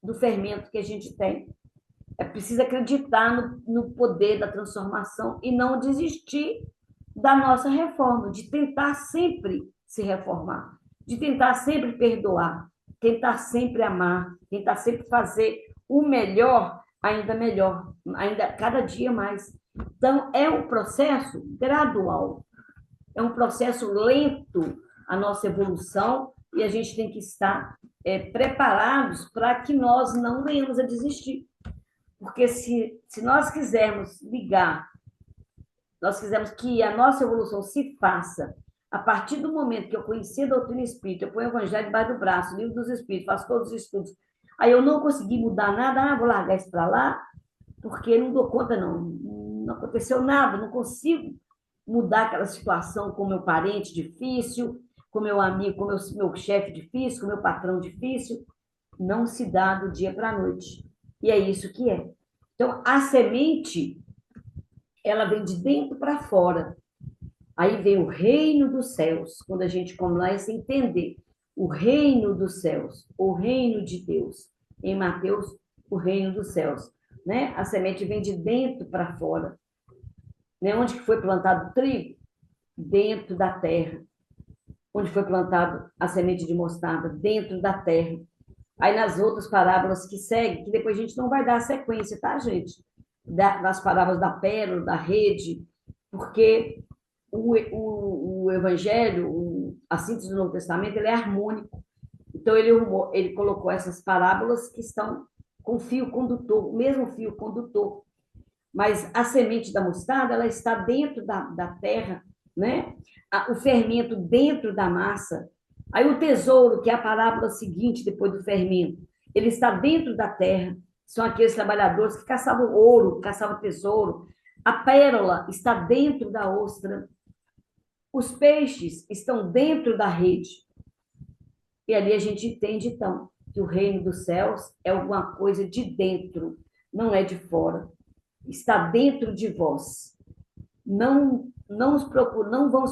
do fermento que a gente tem. É preciso acreditar no poder da transformação e não desistir da nossa reforma, de tentar sempre se reformar, de tentar sempre perdoar, tentar sempre amar, tentar sempre fazer o melhor, ainda cada dia mais. Então, é um processo gradual, é um processo lento a nossa evolução e a gente tem que estar preparados para que nós não venhamos a desistir. Porque se nós quisermos nós quisermos que a nossa evolução se faça a partir do momento que eu conheci a doutrina espírita, eu ponho o evangelho debaixo do braço, o livro dos espíritos, faço todos os estudos, aí eu não consegui mudar nada, vou largar isso para lá, porque não dou conta, não aconteceu nada, não consigo mudar aquela situação com meu parente difícil, com meu amigo, com meu chefe difícil, com meu patrão difícil, não se dá do dia para a noite. E é isso que é. Então, a semente, ela vem de dentro para fora. Aí vem o reino dos céus, quando a gente começa a entender o reino dos céus, o reino de Deus. Em Mateus, o reino dos céus. Né? A semente vem de dentro para fora. Né? Onde que foi plantado o trigo? Dentro da terra. Onde foi plantado a semente de mostarda? Dentro da terra. Aí nas outras parábolas que seguem, que depois a gente não vai dar a sequência, tá, gente? Das parábolas da pérola, da rede, porque o Evangelho, a síntese do Novo Testamento, ele é harmônico. Então, ele colocou essas parábolas que estão com fio condutor, o mesmo fio condutor. Mas a semente da mostarda, ela está dentro da terra, né? O fermento dentro da massa. Aí o tesouro, que é a parábola seguinte, depois do fermento, ele está dentro da terra. São aqueles trabalhadores que caçavam ouro, caçavam tesouro. A pérola está dentro da ostra. Os peixes estão dentro da rede. E ali a gente entende, então, que o reino dos céus é alguma coisa de dentro, não é de fora. Está dentro de vós. Não vamos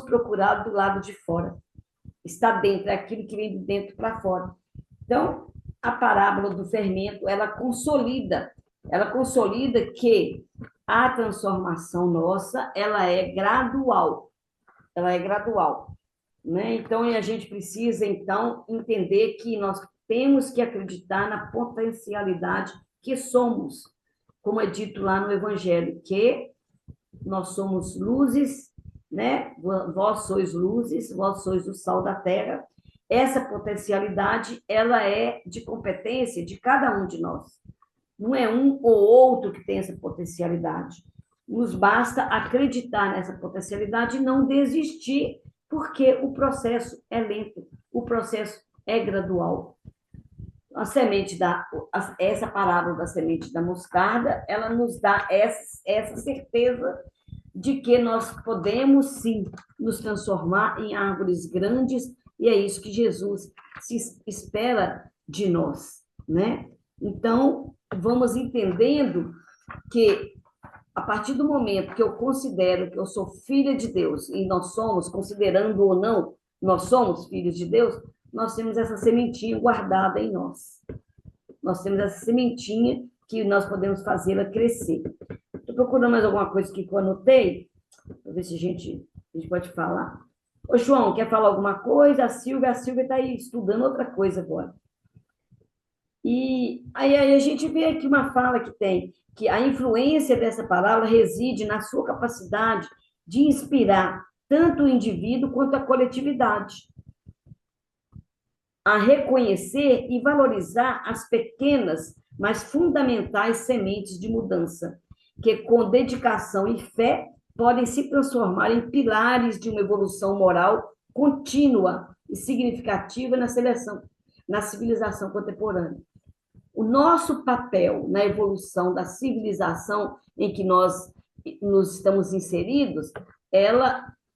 procurar do lado de fora. Está dentro, é aquilo que vem de dentro para fora. Então, a parábola do fermento, ela consolida que a transformação nossa, ela é gradual. Ela é gradual, né? Então, a gente precisa, então, entender que nós temos que acreditar na potencialidade que somos, como é dito lá no Evangelho, que nós somos luzes, né? Vós sois luzes, vós sois o sal da terra. Essa potencialidade, ela é de competência de cada um de nós. Não é um ou outro que tem essa potencialidade. Nos basta acreditar nessa potencialidade e não desistir, porque o processo é lento, o processo é gradual. Essa parábola da semente da mostarda, ela nos dá essa certeza de que nós podemos, sim, nos transformar em árvores grandes, e é isso que Jesus se espera de nós, né? Então, vamos entendendo que, a partir do momento que eu considero que eu sou filha de Deus, e nós somos, considerando ou não, nós somos filhos de Deus, nós temos essa sementinha guardada em nós. Nós temos essa sementinha que nós podemos fazê-la crescer. Estou procurando mais alguma coisa que eu anotei, para ver se a gente pode falar. Ô, João, quer falar alguma coisa? A Silvia está aí estudando outra coisa agora. E aí a gente vê aqui uma fala que tem, que a influência dessa palavra reside na sua capacidade de inspirar tanto o indivíduo quanto a coletividade a reconhecer e valorizar as pequenas, mas fundamentais sementes de mudança, que com dedicação e fé podem se transformar em pilares de uma evolução moral contínua e significativa na civilização contemporânea. O nosso papel na evolução da civilização em que nós nos estamos inseridos,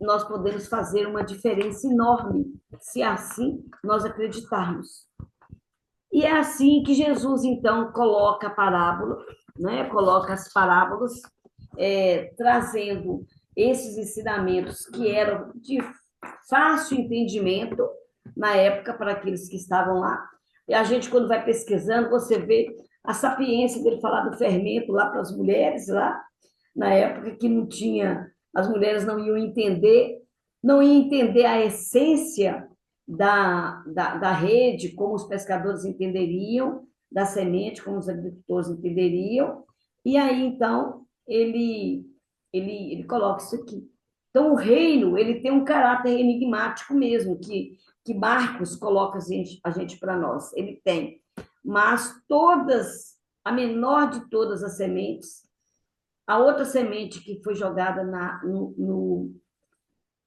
nós podemos fazer uma diferença enorme, se assim nós acreditarmos. E é assim que Jesus, então, coloca a parábola, né? Coloca as parábolas, trazendo esses ensinamentos que eram de fácil entendimento na época para aqueles que estavam lá. E a gente, quando vai pesquisando, você vê a sapiência dele falar do fermento lá para as mulheres, lá, na época que não tinha, as mulheres não iam entender a essência da rede, como os pescadores entenderiam, da semente, como os agricultores entenderiam, e aí, então, ele coloca isso aqui. Então, o reino, ele tem um caráter enigmático mesmo, que Marcos coloca a gente para nós. Ele tem. Mas a menor de todas as sementes, a outra semente que foi jogada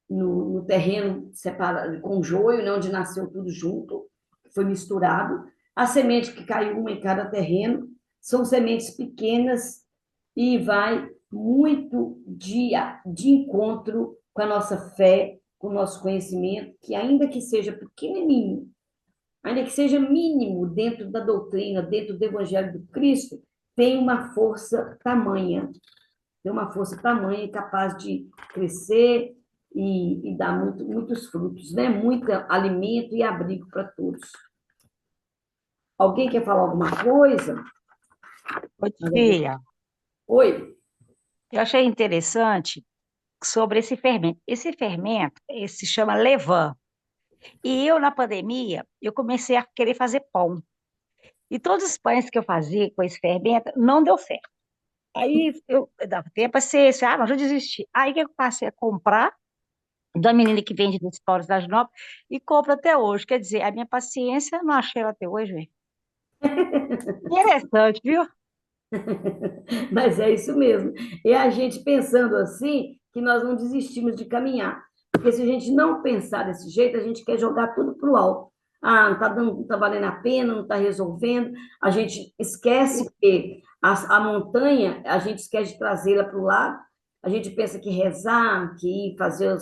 no terreno separado, com joio, né, onde nasceu tudo junto, foi misturado. A semente que caiu uma em cada terreno, são sementes pequenas e vai muito de encontro com a nossa fé, com o nosso conhecimento, que ainda que seja pequenininho, ainda que seja mínimo dentro da doutrina, dentro do Evangelho do Cristo, tem uma força tamanha, capaz de crescer e dar muitos frutos, né? Muito alimento e abrigo para todos. Alguém quer falar alguma coisa? Oi, tia. Oi. Eu achei interessante sobre esse fermento. Esse fermento se chama levain. E eu, na pandemia, eu comecei a querer fazer pão. E todos os pães que eu fazia com esse fermento não deu certo. Aí eu dava tempo, paciência, mas eu desisti. Aí que eu passei a comprar da menina que vende nos Paulos das Nobres e compro até hoje. Quer dizer, a minha paciência, não achei ela até hoje, velho. Interessante, viu? Mas é isso mesmo. É a gente pensando assim que nós não desistimos de caminhar. Porque se a gente não pensar desse jeito, a gente quer jogar tudo para o alto. Ah, não está dando, não tá valendo a pena, não está resolvendo. A gente esquece que a montanha, a gente esquece de trazê-la para o lado. A gente pensa que rezar, que ir fazer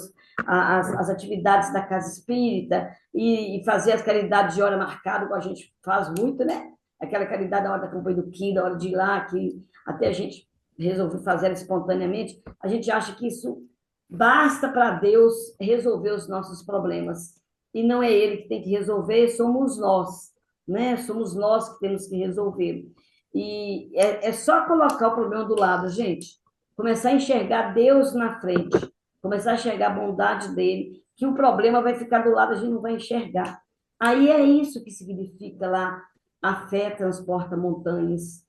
as atividades da casa espírita e fazer as caridades de hora marcada, como a gente faz muito, né? Aquela caridade da hora da campanha do Kim, da hora de ir lá, que até a gente resolveu fazer espontaneamente, a gente acha que isso basta para Deus resolver os nossos problemas. E não é Ele que tem que resolver, somos nós, né? Somos nós que temos que resolver. E é só colocar o problema do lado, gente. Começar a enxergar Deus na frente, começar a enxergar a bondade dele, que o problema vai ficar do lado, a gente não vai enxergar. Aí é isso que significa lá a fé transporta montanhas,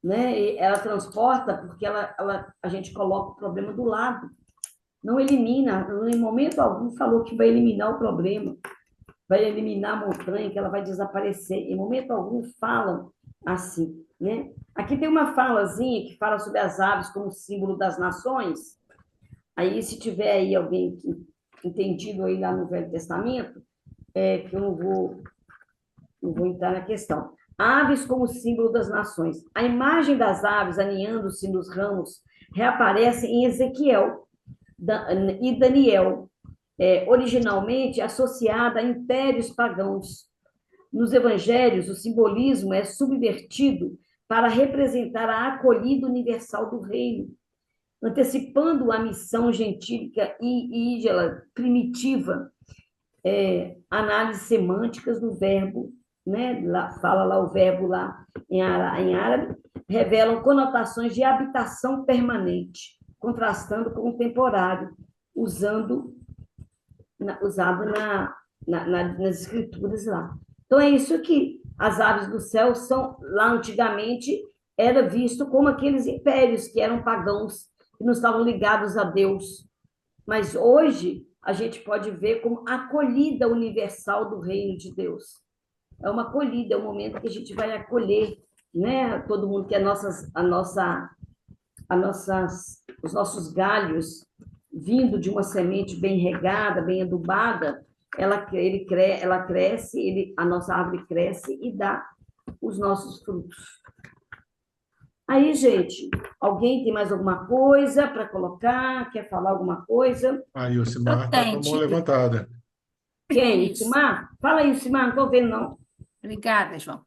né? E ela transporta porque a gente coloca o problema do lado, não elimina, em momento algum falou que vai eliminar o problema, vai eliminar a montanha, que ela vai desaparecer, em momento algum falam assim, né? Aqui tem uma falazinha que fala sobre as aves como símbolo das nações, aí se tiver aí alguém entendido aí lá no Velho Testamento, que eu não vou entrar na questão. Aves como símbolo das nações. A imagem das aves aninhando-se nos ramos reaparece em Ezequiel e Daniel, originalmente associada a impérios pagãos. Nos evangelhos, o simbolismo é subvertido para representar a acolhida universal do reino, antecipando a missão gentílica e ídila primitiva, análises semânticas do verbo, né? Fala lá o verbo lá em árabe, revelam conotações de habitação permanente, contrastando com o temporário, usando usado nas escrituras lá. Então, é isso aqui. As aves do céu são, lá antigamente, era visto como aqueles impérios que eram pagãos, que não estavam ligados a Deus. Mas hoje, a gente pode ver como a acolhida universal do reino de Deus. É uma acolhida, é um momento que a gente vai acolher, né? Todo mundo que é os nossos galhos, vindo de uma semente bem regada, bem adubada, ela cresce, a nossa árvore cresce e dá os nossos frutos. Aí, gente, alguém tem mais alguma coisa para colocar? Quer falar alguma coisa? Aí o Simar está com a mão levantada. Quem? Isso. Simar? Fala aí, Simar, não estou vendo, não. Obrigada, João.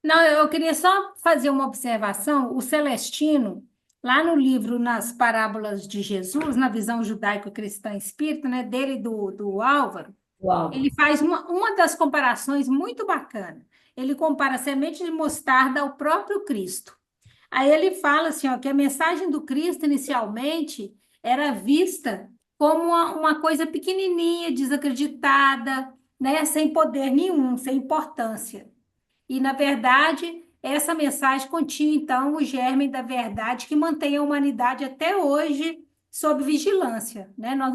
Não, eu queria só fazer uma observação. O Celestino, lá no livro Nas Parábolas de Jesus, na visão judaico-cristã espírita, né, dele e do Álvaro, Uau. ele faz uma das comparações muito bacana. Ele compara a semente de mostarda ao próprio Cristo. Aí ele fala assim, ó, que a mensagem do Cristo, inicialmente, era vista como uma coisa pequenininha, desacreditada, né, sem poder nenhum, sem importância. E, na verdade, essa mensagem continha, então, o germe da verdade que mantém a humanidade até hoje sob vigilância, né? Nós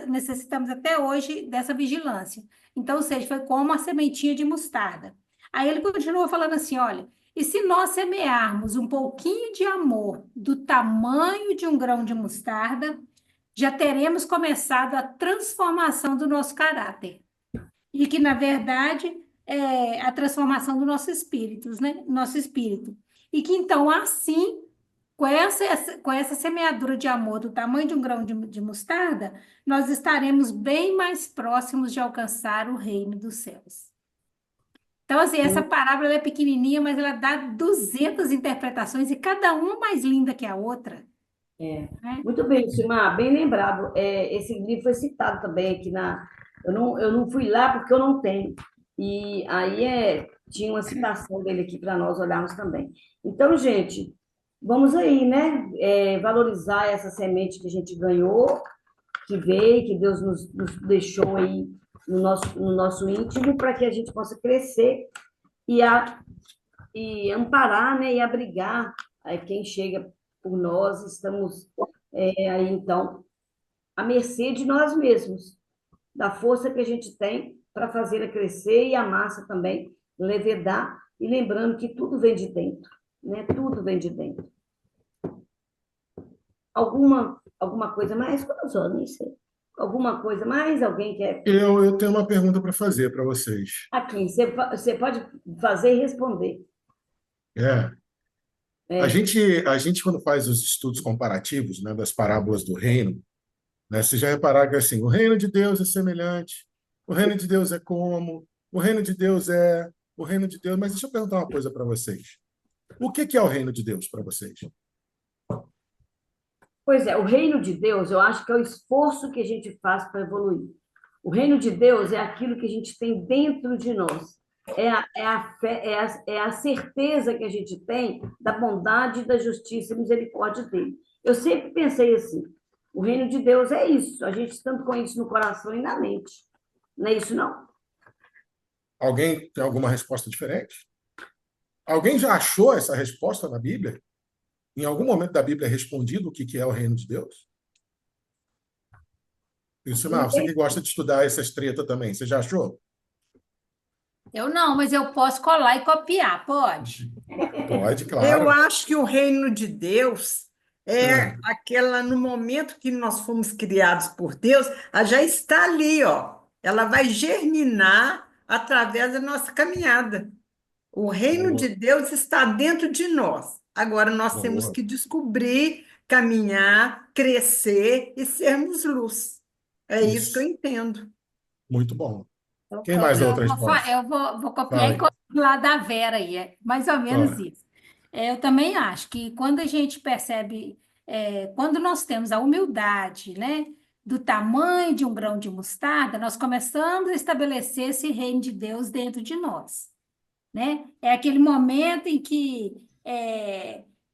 necessitamos até hoje dessa vigilância. Então, ou seja, foi como a sementinha de mostarda. Aí ele continua falando assim, olha, e se nós semearmos um pouquinho de amor do tamanho de um grão de mostarda, já teremos começado a transformação do nosso caráter. E que, na verdade, é a transformação do nosso espírito, né? Nosso espírito. E que, então, assim, com essa semeadura de amor do tamanho de um grão de mostarda, nós estaremos bem mais próximos de alcançar o reino dos céus. Então, assim, essa parábola ela é pequenininha, mas ela dá 200 interpretações e cada uma mais linda que a outra. É. Né? Muito bem, Simar, bem lembrado. Esse livro foi citado também aqui na. Eu não fui lá porque eu não tenho. E aí tinha uma citação dele aqui para nós olharmos também. Então, gente, vamos aí, né? Valorizar essa semente que a gente ganhou, que veio, que Deus nos deixou aí no nosso íntimo, para que a gente possa crescer e amparar, né? E abrigar quem chega por nós, estamos aí, então, à mercê de nós mesmos, da força que a gente tem para fazê-la crescer e a massa também levedar, e lembrando que tudo vem de dentro, né? Tudo vem de dentro. Alguma coisa mais? Alguma coisa mais? Alguém quer? Eu tenho uma pergunta para fazer para vocês. Aqui, você pode fazer e responder. A gente, quando faz os estudos comparativos, né, das parábolas do reino, né, você já reparar que assim, o reino de Deus é semelhante, o reino de Deus é como, o reino de Deus é, o reino de Deus. Mas deixa eu perguntar uma coisa para vocês. O que é o reino de Deus para vocês? Pois é, o reino de Deus, eu acho que é o esforço que a gente faz para evoluir. O reino de Deus é aquilo que a gente tem dentro de nós. A fé, a certeza que a gente tem da bondade, da justiça e misericórdia dele. Eu sempre pensei assim, o reino de Deus é isso, a gente estando com isso no coração e na mente. Não é isso, não? Alguém tem alguma resposta diferente? Alguém já achou essa resposta na Bíblia? Em algum momento da Bíblia é respondido o que é o reino de Deus? Isso, você que gosta de estudar essas tretas também, você já achou? Eu não, mas eu posso colar e copiar, pode? Pode, claro. Eu acho que o reino de Deus é aquela, no momento que nós fomos criados por Deus, ela já está ali, ó. Ela vai germinar através da nossa caminhada. O reino de Deus está dentro de nós. Agora nós temos que descobrir, caminhar, crescer e sermos luz. É isso que eu entendo. Muito bom. Quem mais dá outra resposta? Eu vou copiar e copiar lá da Vera aí, é mais ou menos isso. Eu também acho que quando a gente percebe, quando nós temos a humildade, né, do tamanho de um grão de mostarda, nós começamos a estabelecer esse reino de Deus dentro de nós, né? É aquele momento em que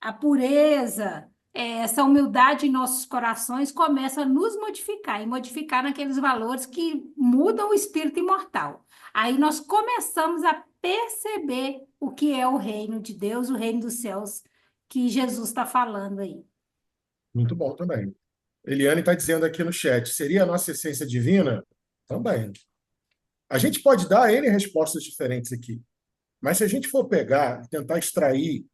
a pureza, essa humildade em nossos corações começa a nos modificar, e modificar naqueles valores que mudam o espírito imortal. Aí nós começamos a perceber o que é o reino de Deus, o reino dos céus, que Jesus está falando aí. Muito bom também. Eliane está dizendo aqui no chat, seria a nossa essência divina? Também. A gente pode dar N respostas diferentes aqui, mas se a gente for pegar e tentar extrair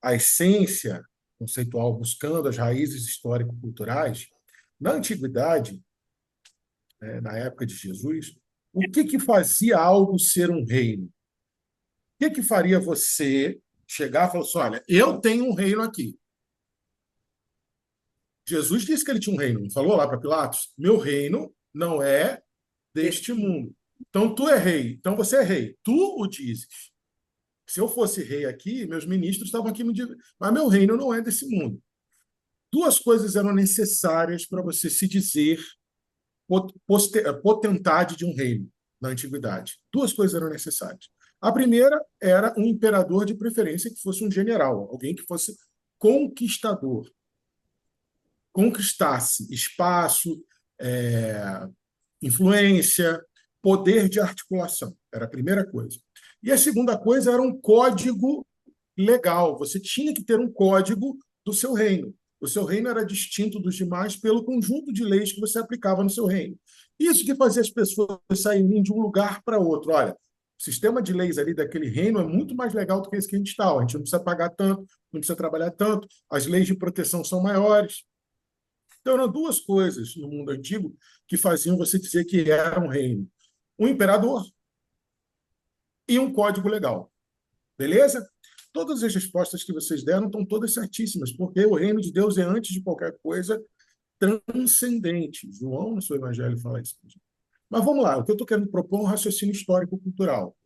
a essência conceitual, buscando as raízes histórico-culturais, na antiguidade, na época de Jesus, o que fazia algo ser um reino? O que faria você chegar e falar assim, olha, eu tenho um reino aqui. Jesus disse que ele tinha um reino, não falou lá para Pilatos? Meu reino não é deste mundo. Então, tu é rei. Então, você é rei. Tu o dizes. Se eu fosse rei aqui, meus ministros estavam aqui me dizendo, mas meu reino não é desse mundo. Duas coisas eram necessárias para você se dizer potentade de um reino na antiguidade. Duas coisas eram necessárias. A primeira era um imperador, de preferência que fosse um general, alguém que fosse conquistador, conquistasse espaço, influência, poder de articulação. Era a primeira coisa. E a segunda coisa era um código legal. Você tinha que ter um código do seu reino. O seu reino era distinto dos demais pelo conjunto de leis que você aplicava no seu reino. Isso que fazia as pessoas saírem de um lugar para outro. Olha, o sistema de leis ali daquele reino é muito mais legal do que esse que a gente está. A gente não precisa pagar tanto, não precisa trabalhar tanto, as leis de proteção são maiores. Então, eram duas coisas no mundo antigo que faziam você dizer que era um reino. Um imperador e um código legal. Beleza? Todas as respostas que vocês deram estão todas certíssimas, porque o reino de Deus é, antes de qualquer coisa, transcendente. João, no seu evangelho, fala isso. Mas vamos lá, o que eu estou querendo propor é um raciocínio histórico-cultural.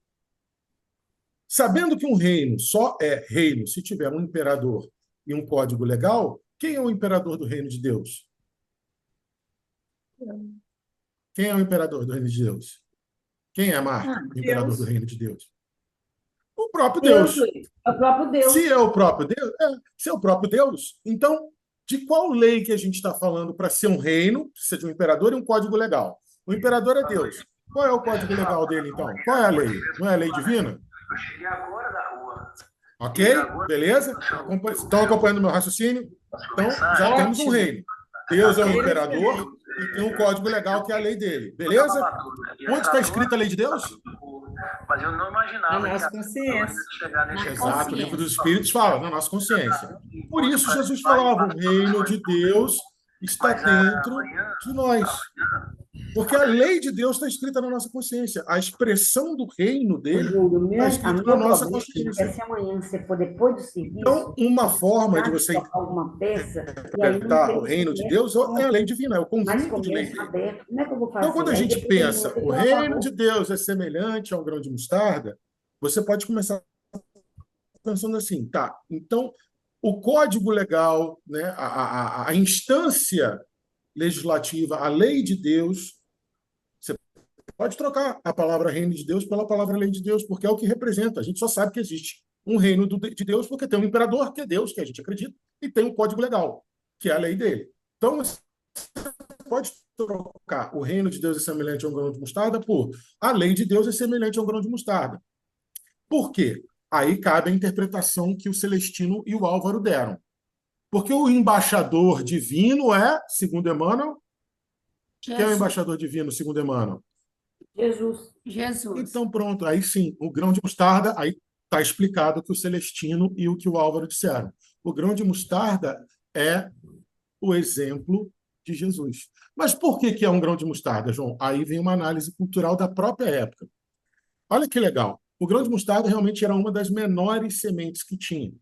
Sabendo que um reino só é reino se tiver um imperador e um código legal, quem é o imperador do reino de Deus? Quem é o imperador do reino de Deus? Quem é Marta, o imperador Deus. do reino de Deus? O próprio Deus. É o próprio Deus. Se é o próprio Deus, se é o próprio Deus, então de qual lei que a gente está falando para ser um reino, precisa de um imperador e um código legal? O imperador é Deus. Qual é o código legal dele, então? Qual é a lei? Não é a lei divina? Eu cheguei agora da rua. Ok? Beleza? Estão acompanhando o meu raciocínio? Então, já temos um reino. Deus é o imperador e tem um código legal que é a lei dele. Beleza? Onde está escrita a lei de Deus? Mas eu não imaginava Na nossa que consciência. chegar nesse Exato, o livro dos Espíritos fala, na nossa consciência. Por isso, Jesus falava: o reino de Deus está dentro de nós. Porque a lei de Deus está escrita na nossa consciência. A expressão do reino dele Júlio, está escrita na nossa problema é consciência. se amanhã você for depois do serviço, Então, uma forma de você tocar alguma peça, e aí não interpretar tem o reino de comércio, Deus é a lei divina, é o mas conjunto de leis. comércio aberto, como é que eu vou fazer? Então, quando a Aí gente depois pensa eu vou ter o que lavar reino roupa. de Deus é semelhante a um grão de mostarda, você pode começar pensando assim, tá, então o código legal, né, a instância legislativa, a lei de Deus, você pode trocar a palavra reino de Deus pela palavra lei de Deus, porque é o que representa. A gente só sabe que existe um reino de Deus porque tem um imperador, que é Deus, que a gente acredita, e tem um código legal, que é a lei dele. Então, você pode trocar o reino de Deus é semelhante a um grão de mostarda por a lei de Deus é semelhante a um grão de mostarda. Por quê? Aí cabe a interpretação que o Celestino e o Álvaro deram. Porque o embaixador divino é, segundo Emmanuel, quem é o embaixador divino, segundo Emmanuel? Jesus. Então, pronto, aí sim, o grão de mostarda, aí está explicado o que o Celestino e o que o Álvaro disseram. O grão de mostarda é o exemplo de Jesus. Mas por que é um grão de mostarda, João? Aí vem uma análise cultural da própria época. Olha que legal. O grão de mostarda realmente era uma das menores sementes que tinha.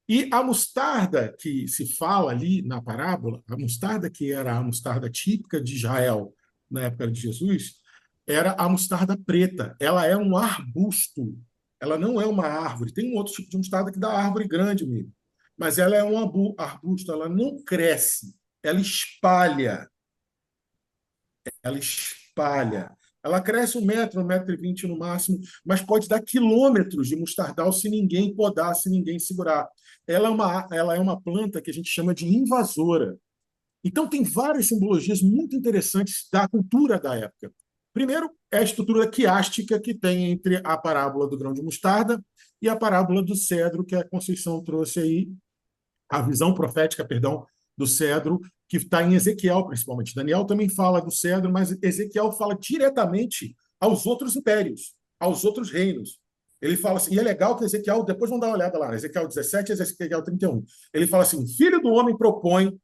E a mostarda que se fala ali na parábola, a mostarda que era a mostarda típica de Israel na época de Jesus, era a mostarda preta. Ela é um arbusto, ela não é uma árvore. Tem um outro tipo de mostarda que dá árvore grande mesmo. Mas ela é um arbusto, ela não cresce, ela espalha. Ela espalha. Ela cresce 1 metro, 1,20 m no máximo, mas pode dar quilômetros de mostardal se ninguém podar, se ninguém segurar. Ela é uma planta que a gente chama de invasora. Então, tem várias simbologias muito interessantes da cultura da época. Primeiro, é a estrutura quiástica que tem entre a parábola do grão de mostarda e a parábola do cedro, que a Conceição trouxe aí, a visão profética, perdão, do cedro, que está em Ezequiel, principalmente. Daniel também fala do cedro, mas Ezequiel fala diretamente aos outros impérios, aos outros reinos. Ele fala assim, e é legal que Ezequiel, depois vamos dar uma olhada lá, Ezequiel 17 e Ezequiel 31. Ele fala assim, filho do homem propõe,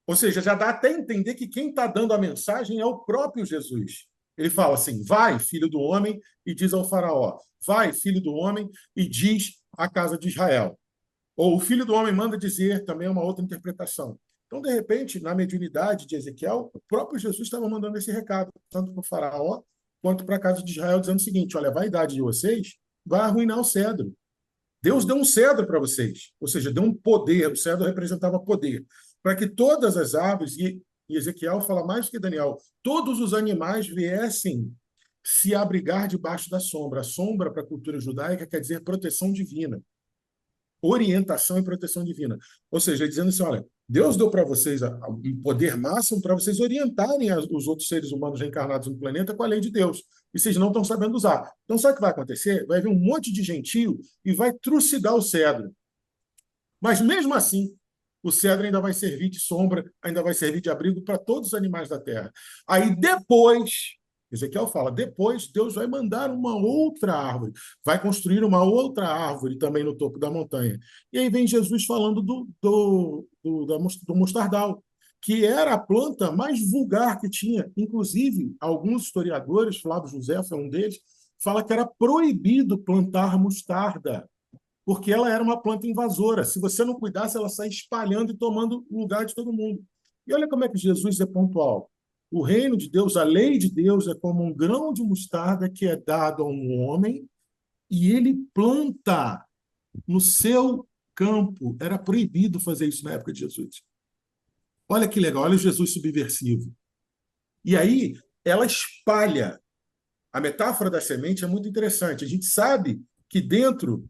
ou seja, já dá até a entender que quem está dando a mensagem é o próprio Jesus. Ele fala assim, vai, filho do homem, e diz ao faraó, vai, filho do homem, e diz à casa de Israel. Ou o filho do homem manda dizer, também é uma outra interpretação. Então, de repente, na mediunidade de Ezequiel, o próprio Jesus estava mandando esse recado, tanto para o faraó quanto para a casa de Israel, dizendo o seguinte, olha, a vaidade de vocês vai arruinar o cedro. Deus deu um cedro para vocês, ou seja, deu um poder, o cedro representava poder, para que todas as aves, e Ezequiel fala mais do que Daniel, todos os animais viessem se abrigar debaixo da sombra. A sombra, para a cultura judaica, quer dizer proteção divina. Orientação e proteção divina. Ou seja, dizendo assim, olha, Deus deu para vocês um poder máximo para vocês orientarem os outros seres humanos reencarnados no planeta com a lei de Deus. E vocês não estão sabendo usar. Então, sabe o que vai acontecer? Vai vir um monte de gentio e vai trucidar o cedro. Mas, mesmo assim, o cedro ainda vai servir de sombra, ainda vai servir de abrigo para todos os animais da terra. Aí, depois, Ezequiel fala, depois Deus vai mandar uma outra árvore, vai construir uma outra árvore também no topo da montanha. E aí vem Jesus falando do mostardal, que era a planta mais vulgar que tinha. Inclusive, alguns historiadores, Flávio José foi um deles, fala que era proibido plantar mostarda, porque ela era uma planta invasora. Se você não cuidasse, ela saia espalhando e tomando o lugar de todo mundo. E olha como é que Jesus é pontual. O reino de Deus, a lei de Deus é como um grão de mostarda que é dado a um homem e ele planta no seu campo. Era proibido fazer isso na época de Jesus. Olha que legal, olha o Jesus subversivo. E aí, ela espalha. A metáfora da semente é muito interessante. A gente sabe que dentro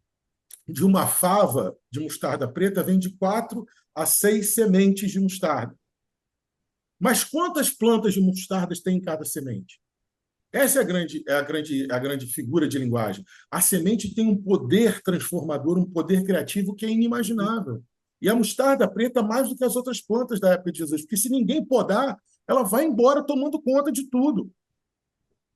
de uma fava de mostarda preta vem de 4 a 6 sementes de mostarda. Mas quantas plantas de mostardas tem em cada semente? Essa é a grande figura de linguagem. A semente tem um poder transformador, um poder criativo que é inimaginável. E a mostarda preta mais do que as outras plantas da época de Jesus, porque se ninguém podar, ela vai embora tomando conta de tudo.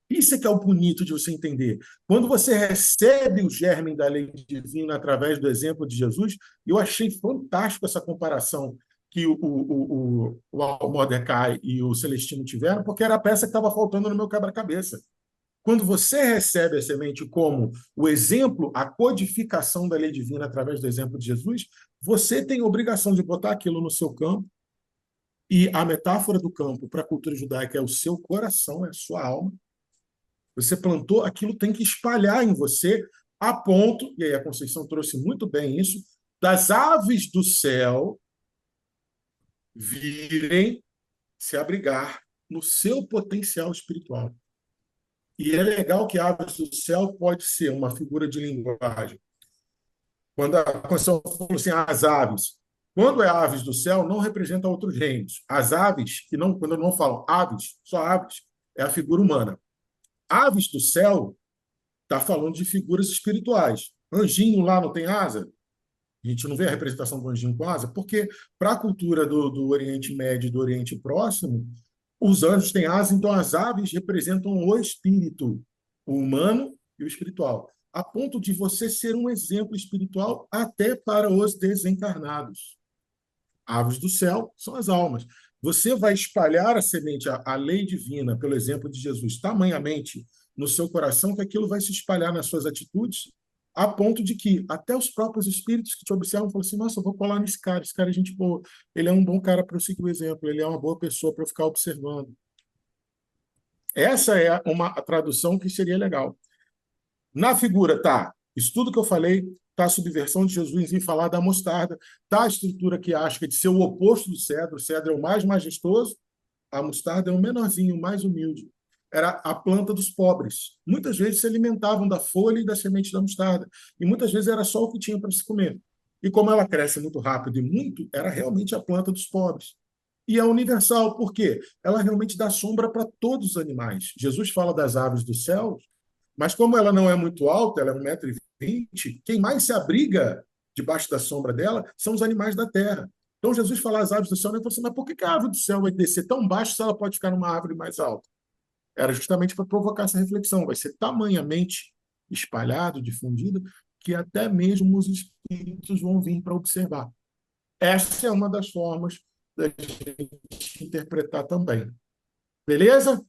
Isso é que é o bonito de você entender. Quando você recebe o germe da lei divina através do exemplo de Jesus, eu achei fantástico essa comparação que o Mordecai e o Celestino tiveram, porque era a peça que estava faltando no meu quebra-cabeça. Quando você recebe a semente como o exemplo, a codificação da lei divina através do exemplo de Jesus, você tem a obrigação de botar aquilo no seu campo, e a metáfora do campo para a cultura judaica é o seu coração, é a sua alma. Você plantou, aquilo tem que espalhar em você, a ponto, e aí a Conceição trouxe muito bem isso, das aves do céu virem se abrigar no seu potencial espiritual. E é legal que aves do céu pode ser uma figura de linguagem. Quando a Conceição falou assim, as aves, quando é aves do céu, não representa outros reinos. As aves, que não, quando não falam aves, só aves, é a figura humana. Aves do céu está falando de figuras espirituais. Anjinho lá não tem asa? A gente não vê a representação do anjinho com asa, porque para a cultura do Oriente Médio e do Oriente Próximo, os anjos têm asa, então as aves representam o espírito, o humano e o espiritual, a ponto de você ser um exemplo espiritual até para os desencarnados. Aves do céu são as almas. Você vai espalhar a semente, a lei divina, pelo exemplo de Jesus, tamanhamente no seu coração, que aquilo vai se espalhar nas suas atitudes, a ponto de que até os próprios espíritos que te observam falam assim, nossa, eu vou colar nesse cara, esse cara é gente boa, ele é um bom cara para eu seguir o exemplo, ele é uma boa pessoa para eu ficar observando. Essa é uma tradução que seria legal. Na figura, tá, isso tudo que eu falei, tá a subversão de Jesus em falar da mostarda, tá a estrutura quiástica de ser o oposto do cedro. O cedro é o mais majestoso, a mostarda é o menorzinho, o mais humilde. era a planta dos pobres. Muitas vezes se alimentavam da folha e da semente da mostarda, e muitas vezes era só o que tinha para se comer. E como ela cresce muito rápido e muito, era realmente a planta dos pobres. E é universal, por quê? Ela realmente dá sombra para todos os animais. Jesus fala das aves do céu, mas como ela não é muito alta, ela é 1,20 m, quem mais se abriga debaixo da sombra dela são os animais da terra. Então Jesus fala às aves do céu, e falou assim, mas por que a ave do céu vai descer tão baixo se ela pode ficar numa árvore mais alta? Era justamente para provocar essa reflexão. Vai ser tamanhamente espalhado, difundido, que até mesmo os espíritos vão vir para observar. Essa é uma das formas da gente interpretar também. Beleza?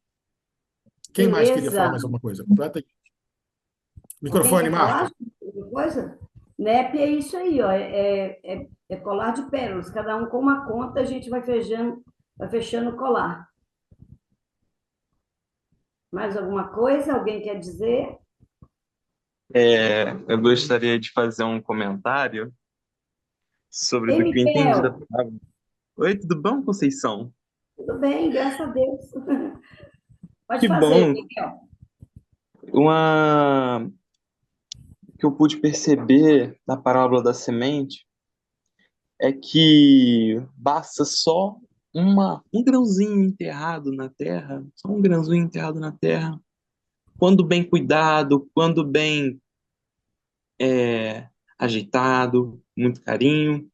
Quem mais queria falar Beleza. mais alguma coisa? Completa aí. Alguém Microfone, quer Marta. falar alguma coisa? NEP é isso aí, ó. É colar de pérolas. Cada um com uma conta, a gente vai fechando o colar. Mais alguma coisa? Alguém quer dizer? Eu gostaria de fazer um comentário sobre Ei, o que eu entendi da Miquel, palavra. Oi, tudo bom, Conceição? tudo bem, graças a Deus. Pode Que fazer, bom. Miquel. Uma que eu pude perceber na parábola da semente é que basta só um grãozinho enterrado na terra, só um grãozinho enterrado na terra, quando bem cuidado, quando bem ajeitado, muito carinho,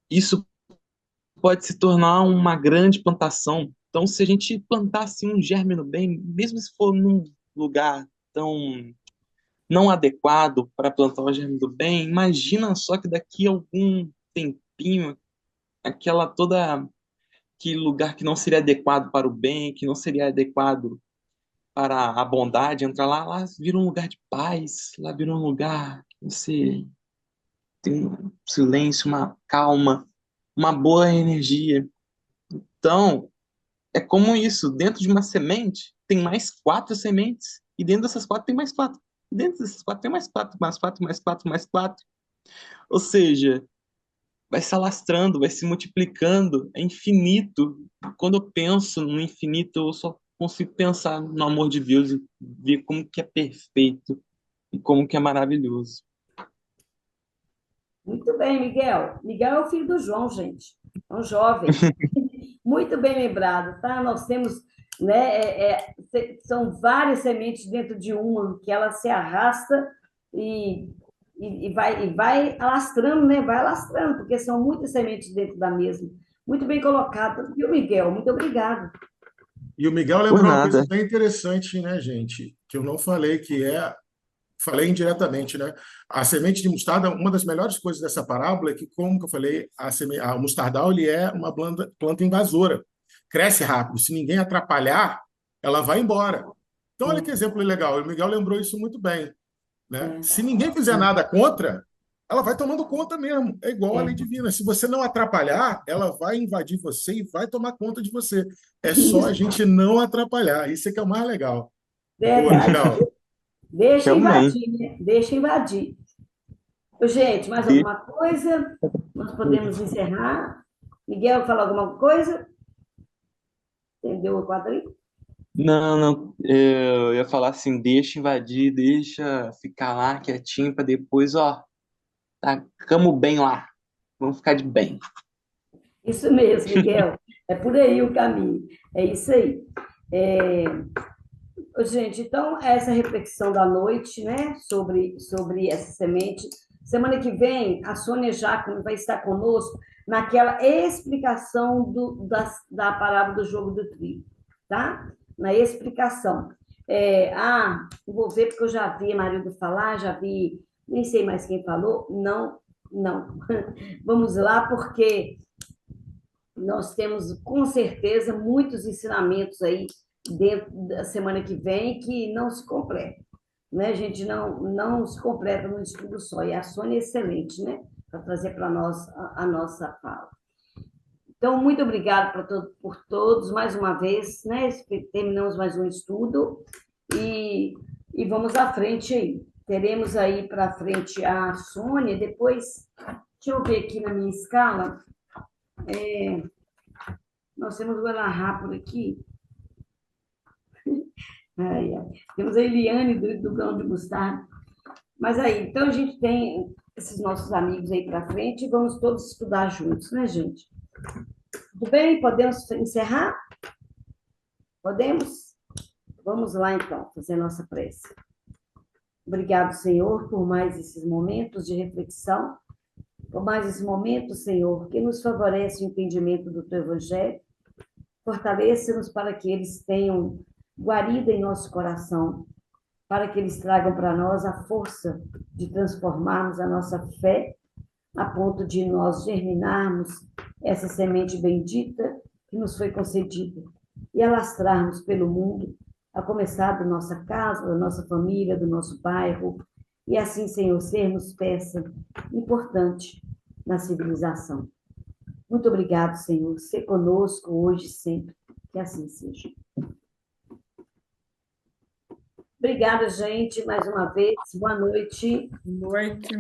isso pode se tornar uma grande plantação. Então, se a gente plantasse um germe no bem, mesmo se for num lugar tão não adequado para plantar o germe do bem, imagina só que daqui a algum tempinho, aquele lugar que não seria adequado para o bem, que não seria adequado para a bondade, entrar lá vira um lugar de paz, lá vira um lugar que você tem um silêncio, uma calma, uma boa energia. Então, é como isso, dentro de uma semente tem mais 4 sementes, e dentro dessas 4 tem mais 4. E dentro dessas 4 tem mais 4, mais 4, mais 4, mais 4. Ou seja, vai se alastrando, vai se multiplicando, é infinito. Quando eu penso no infinito, eu só consigo pensar no amor de Deus e ver como que é perfeito e como que é maravilhoso. Muito bem, Miguel. Miguel é o filho do João, gente. É um jovem. Muito bem lembrado, tá? Nós temos, né, são várias sementes dentro de uma, que ela se arrasta e vai alastrando, né? Vai alastrando, porque são muitas sementes dentro da mesma. Muito bem colocado, viu, Miguel? Muito obrigado. E o Miguel Por lembrou uma coisa nada. bem interessante, né, gente? Que eu não falei, falei indiretamente, né? A semente de mostarda, uma das melhores coisas dessa parábola é que, como que eu falei, o mostardal ele é uma planta invasora. Cresce rápido. Se ninguém atrapalhar, ela vai embora. Então, olha que exemplo legal. O Miguel lembrou isso muito bem, né? É, Se ninguém fizer nada contra, ela vai tomando conta mesmo. É igual a lei é. divina. Se você não atrapalhar, ela vai invadir você e vai tomar conta de você. É só a Isso, gente não atrapalhar. Isso é que é o mais legal. Boa, verdade. Miguel. Deixa Realmente. invadir, né? Deixa invadir. Ô, gente, mais De- alguma coisa? Nós podemos encerrar. Miguel, fala alguma coisa? Entendeu o quadrinho? Não, não. Eu ia falar assim, deixa invadir, deixa ficar lá quietinho para depois, ó, tacamos bem lá. Vamos ficar de bem. Isso mesmo, Miguel. É por aí o caminho. É isso aí. É, ô, gente, então, essa reflexão da noite, né, sobre essa semente. Semana que vem, a Sônia Jacome vai estar conosco naquela explicação da parábola do jogo do trigo, tá? Na explicação. Vou ver porque eu já vi marido falar, já vi, nem sei mais quem falou. Não, não. Vamos lá, porque nós temos, com certeza, muitos ensinamentos aí dentro da semana que vem que não se completam, né? A gente não se completa num estudo só. E a Sônia é excelente, né? Para trazer para nós a nossa fala. Então, muito obrigada por todos, mais uma vez, né? Terminamos mais um estudo e vamos à frente aí. Teremos aí para frente a Sônia, depois, deixa eu ver aqui na minha escala, nós temos o Elahá por aqui. Ai, ai. Temos a Eliane do Grão de Mostarda. Mas aí, então a gente tem esses nossos amigos aí para frente e vamos todos estudar juntos, né, gente? Tudo bem? Podemos encerrar? Podemos? Vamos lá, então, fazer nossa prece. Obrigado, Senhor, por mais esses momentos de reflexão, por mais esse momento, Senhor, que nos favorece o entendimento do Teu Evangelho. Fortaleça-nos para que eles tenham guarida em nosso coração, para que eles tragam para nós a força de transformarmos a nossa fé a ponto de nós germinarmos essa semente bendita que nos foi concedida e alastrarmos pelo mundo, a começar da nossa casa, da nossa família, do nosso bairro, e assim, Senhor, sermos peça importante na civilização. Muito obrigado, Senhor. Ser conosco hoje e sempre. Que assim seja. Obrigada, gente, mais uma vez. Boa noite. Noite.